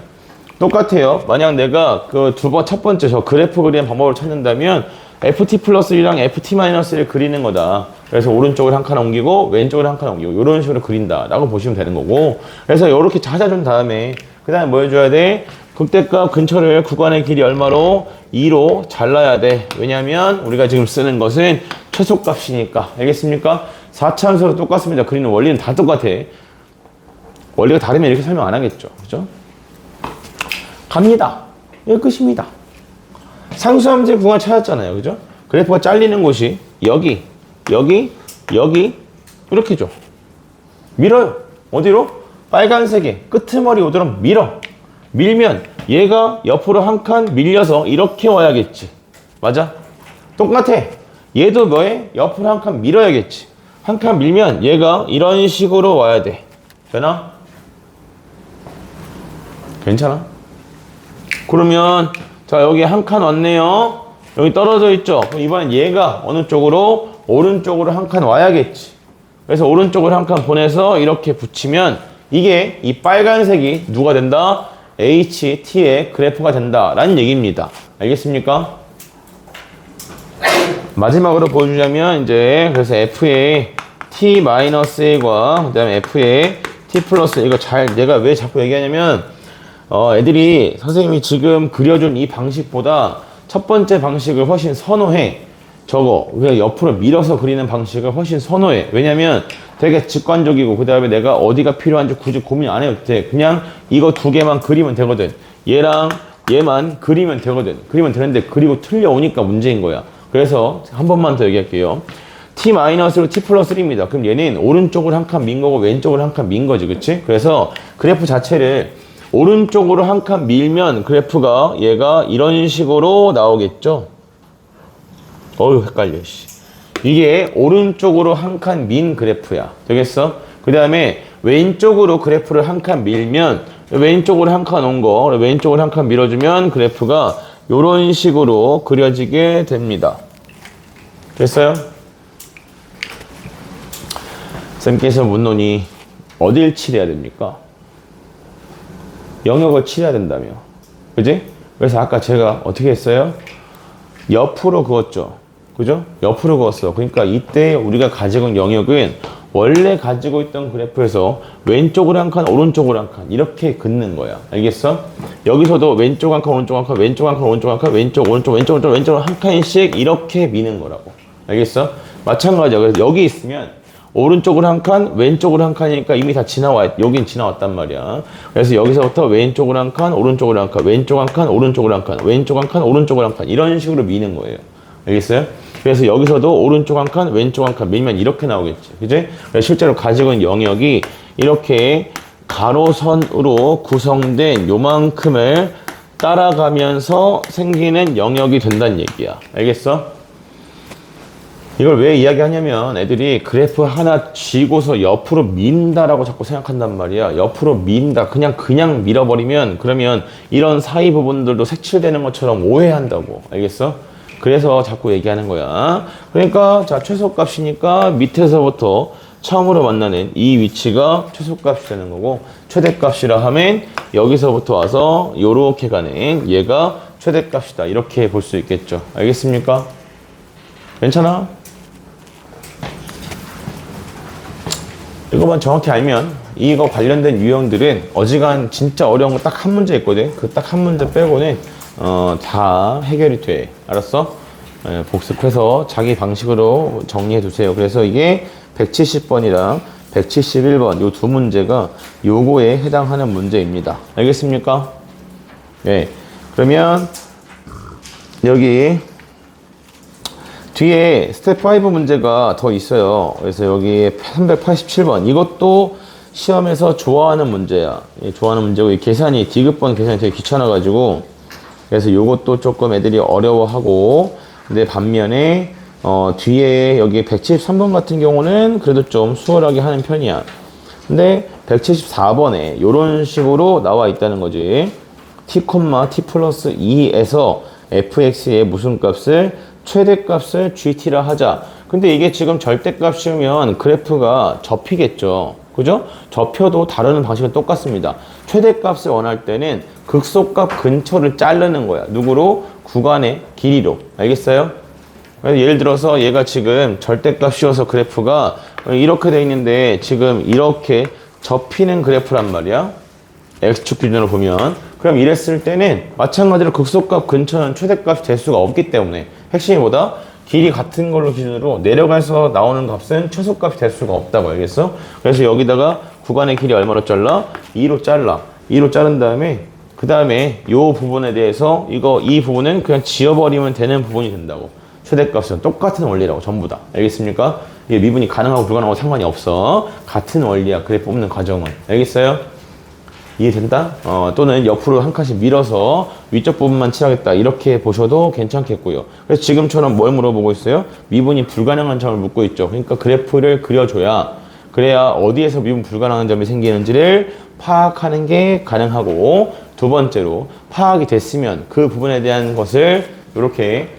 S1: 똑같아요. 만약 내가 그 첫 번째 저 그래프 그리는 방법을 찾는다면 ft 플러스 1이랑 ft 마이너스 1을 그리는 거다. 그래서 오른쪽을 한 칸 옮기고 왼쪽을 한 칸 옮기고 이런 식으로 그린다 라고 보시면 되는 거고, 그래서 이렇게 찾아준 다음에 그 다음에 뭐 해줘야 돼? 극대값 근처를 구간의 길이 얼마로? 2로 잘라야 돼. 왜냐면 우리가 지금 쓰는 것은 최소값이니까. 알겠습니까? 4차함수로 똑같습니다. 그리는 원리는 다 똑같아. 원리가 다르면 이렇게 설명 안 하겠죠. 그죠? 갑니다. 이게 끝입니다. 상수함수의 구간 찾았잖아요. 그죠? 그래프가 잘리는 곳이 여기, 여기, 여기 이렇게 줘. 밀어요. 어디로? 빨간색에 끄트머리 오도록 밀어. 밀면 얘가 옆으로 한 칸 밀려서 이렇게 와야겠지. 맞아? 똑같아. 얘도 뭐해? 옆으로 한 칸 밀어야겠지. 한 칸 밀면 얘가 이런 식으로 와야 돼. 되나? 괜찮아? 그러면 자, 여기 한 칸 왔네요. 여기 떨어져 있죠? 그럼 이번엔 얘가 어느 쪽으로? 오른쪽으로 한 칸 와야겠지. 그래서 오른쪽으로 한 칸 보내서 이렇게 붙이면 이게 이 빨간색이 누가 된다? HT의 그래프가 된다라는 얘기입니다. 알겠습니까? 마지막으로 보여주자면 이제 그래서 F의 T-1과 그 다음에 F의 T 플러스 이거 내가 왜 자꾸 얘기하냐면 애들이 선생님이 지금 그려준 이 방식보다 첫 번째 방식을 훨씬 선호해. 저거 왜 옆으로 밀어서 그리는 방식을 훨씬 선호해. 왜냐면 되게 직관적이고 그 다음에 내가 어디가 필요한지 굳이 고민 안 해도 돼. 그냥 이거 두 개만 그리면 되거든. 얘랑 얘만 그리면 되거든. 그리면 되는데 그리고 틀려오니까 문제인 거야. 그래서 한 번만 더 얘기할게요. t-로 t 플러스 1입니다. 그럼 얘는 오른쪽으로 한 칸 민 거고 왼쪽으로 한 칸 민 거지. 그치? 그래서 그래프 자체를 오른쪽으로 한 칸 밀면 그래프가 얘가 이런 식으로 나오겠죠? 어휴 헷갈려. 이게 오른쪽으로 한 칸 민 그래프야. 되겠어? 그 다음에 왼쪽으로 그래프를 한 칸 밀면 왼쪽으로 한 칸 온 거 왼쪽으로 한 칸 밀어주면 그래프가 이런 식으로 그려지게 됩니다. 됐어요? 쌤께서 묻노니 어딜 칠해야 됩니까? 영역을 칠해야 된다며. 그지? 그래서 아까 제가 어떻게 했어요? 옆으로 그었죠. 그죠? 옆으로 그었어. 그러니까 이때 우리가 가지고 있는 영역은 원래 가지고 있던 그래프에서 왼쪽으로 한 칸, 오른쪽으로 한 칸 이렇게 긋는 거야. 알겠어? 여기서도 왼쪽 한 칸, 오른쪽 한 칸, 왼쪽 한 칸, 오른쪽 한 칸, 왼쪽, 오른쪽, 왼쪽, 오른쪽, 왼쪽으로 한 칸씩 이렇게 미는 거라고. 알겠어? 마찬가지야. 그래서 여기 있으면 오른쪽으로 한 칸, 왼쪽으로 한 칸이니까 이미 다 여긴 지나왔단 말이야. 그래서 여기서부터 왼쪽으로 한 칸, 오른쪽으로 한 칸, 왼쪽 한 칸, 오른쪽으로 한 칸, 왼쪽 한 칸, 오른쪽으로 한 칸 이런 식으로 미는 거예요. 알겠어요? 그래서 여기서도 오른쪽 한 칸, 왼쪽 한 칸 밀면 이렇게 나오겠지. 그지? 실제로 가지고 있는 영역이 이렇게 가로선으로 구성된 요만큼을 따라가면서 생기는 영역이 된다는 얘기야. 알겠어? 이걸 왜 이야기하냐면 애들이 그래프 하나 쥐고서 옆으로 민다라고 자꾸 생각한단 말이야. 옆으로 민다. 그냥 밀어버리면 그러면 이런 사이 부분들도 색칠되는 것처럼 오해한다고. 알겠어? 그래서 자꾸 얘기하는 거야. 그러니까 자 최소값이니까 밑에서부터 처음으로 만나는 이 위치가 최소값이 되는 거고, 최대값이라 하면 여기서부터 와서 요렇게 가는 얘가 최대값이다. 이렇게 볼 수 있겠죠. 알겠습니까? 괜찮아? 이거만 정확히 알면 이거 관련된 유형들은 어지간 진짜 어려운 거 딱 한 문제 있거든. 그 딱 한 문제 빼고는 다 해결이 돼. 알았어? 복습해서 자기 방식으로 정리해 두세요. 그래서 이게 170번이랑 171번 요 두 문제가 요거에 해당하는 문제입니다. 알겠습니까? 네. 그러면 여기 뒤에 스텝 5 문제가 더 있어요. 그래서 여기 387번 이것도 시험에서 좋아하는 문제야. 좋아하는 문제고 이 계산이 디귿번 계산이 되게 귀찮아가지고 그래서 요것도 조금 애들이 어려워하고 근데 반면에 뒤에 여기 173번 같은 경우는 그래도 좀 수월하게 하는 편이야. 근데 174번에 요런 식으로 나와 있다는 거지. t, t 플러스 2에서 fx의 무슨 값을 최대값을 gt라 하자. 근데 이게 지금 절대값이면 그래프가 접히겠죠. 그죠? 접혀도 다루는 방식은 똑같습니다. 최대값을 원할 때는 극소값 근처를 자르는 거야. 누구로? 구간의 길이로. 알겠어요? 예를 들어서 얘가 지금 절대값이어서 그래프가 이렇게 돼 있는데 지금 이렇게 접히는 그래프란 말이야. x축 기준으로 보면. 그럼 이랬을 때는 마찬가지로 극소값 근처는 최대값이 될 수가 없기 때문에 핵심이 뭐다? 길이 같은 걸로 기준으로 내려가서 나오는 값은 최소값이 될 수가 없다고 알겠어? 그래서 여기다가 구간의 길이 얼마로 잘라? 2로 잘라. 2로 자른 다음에 그 다음에 요 부분에 대해서 이 부분은 그냥 지워버리면 되는 부분이 된다고. 최대값은 똑같은 원리라고 전부 다. 알겠습니까? 이게 미분이 가능하고 불가능하고 상관이 없어. 같은 원리야. 그래 뽑는 과정은. 알겠어요? 이해된다? 또는 옆으로 한 칸씩 밀어서 위쪽 부분만 칠하겠다. 이렇게 보셔도 괜찮겠고요. 그래서 지금처럼 뭘 물어보고 있어요? 미분이 불가능한 점을 묻고 있죠. 그러니까 그래프를 그려줘야 그래야 어디에서 미분 불가능한 점이 생기는지를 파악하는 게 가능하고 두 번째로 파악이 됐으면 그 부분에 대한 것을 이렇게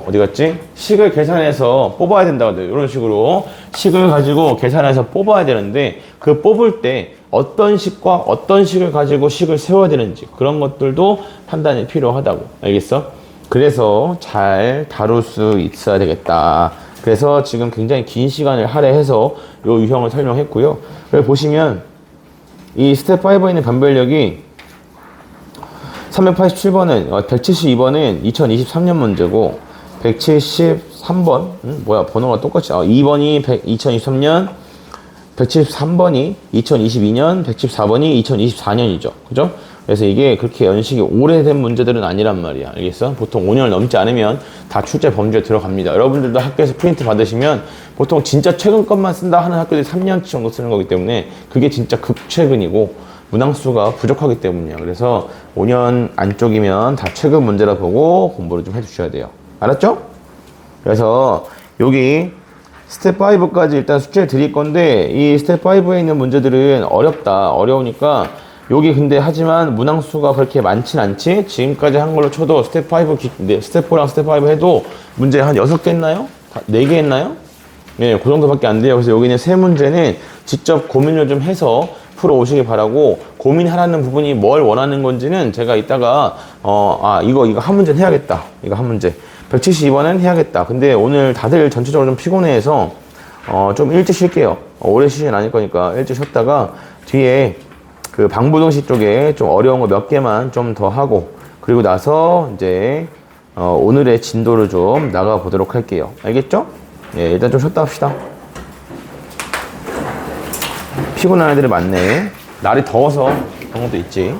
S1: 어디 갔지? 식을 계산해서 뽑아야 된다고 해요. 이런 식으로 식을 가지고 계산해서 뽑아야 되는데 그 뽑을 때 어떤 식과 어떤 식을 가지고 식을 세워야 되는지 그런 것들도 판단이 필요하다고. 알겠어? 그래서 잘 다룰 수 있어야 되겠다. 그래서 지금 굉장히 긴 시간을 할애해서 이 유형을 설명했고요. 여기 보시면 이 스텝 5에 있는 변별력이 387번은 172번은 2023년 문제고 173번 번호가 똑같이 2번이 2023년 173번이 2022년 114번이 2024년이죠. 그죠? 그래서 이게 그렇게 연식이 오래된 문제들은 아니란 말이야. 알겠어? 보통 5년을 넘지 않으면 다 출제 범주에 들어갑니다. 여러분들도 학교에서 프린트 받으시면 보통 진짜 최근 것만 쓴다 하는 학교들이 3년치 정도 쓰는 거기 때문에 그게 진짜 극최근이고 문항수가 부족하기 때문이에요. 그래서 5년 안쪽이면 다 최근 문제라 보고 공부를 좀 해주셔야 돼요. 알았죠? 그래서 여기 스텝 5까지 일단 숙제를 드릴 건데 이 스텝 5에 있는 문제들은 어려우니까 여기 근데 하지만 문항수가 그렇게 많진 않지. 지금까지 한 걸로 쳐도 스텝 5 스텝 4랑 스텝 5 해도 문제 한 6개 했나요? 4개 했나요? 네, 그 정도밖에 안 돼요. 그래서 여기는 3문제는 직접 고민을 좀 해서 풀어 오시기 바라고, 고민하라는 부분이 뭘 원하는 건지는 제가 이따가 이거 한 문제는 해야겠다. 이거 한 문제 172번은 해야겠다. 근데 오늘 다들 전체적으로 좀 피곤해서 좀 일찍 쉴게요. 오래 쉬진 않을 거니까 일찍 쉬었다가 뒤에 그 방부동식 쪽에 좀 어려운 거 몇 개만 좀 더 하고 그리고 나서 이제 오늘의 진도를 좀 나가 보도록 할게요. 알겠죠? 예, 일단 좀 쉬었다 합시다. 피곤한 애들이 많네. 날이 더워서 그런 것도 있지.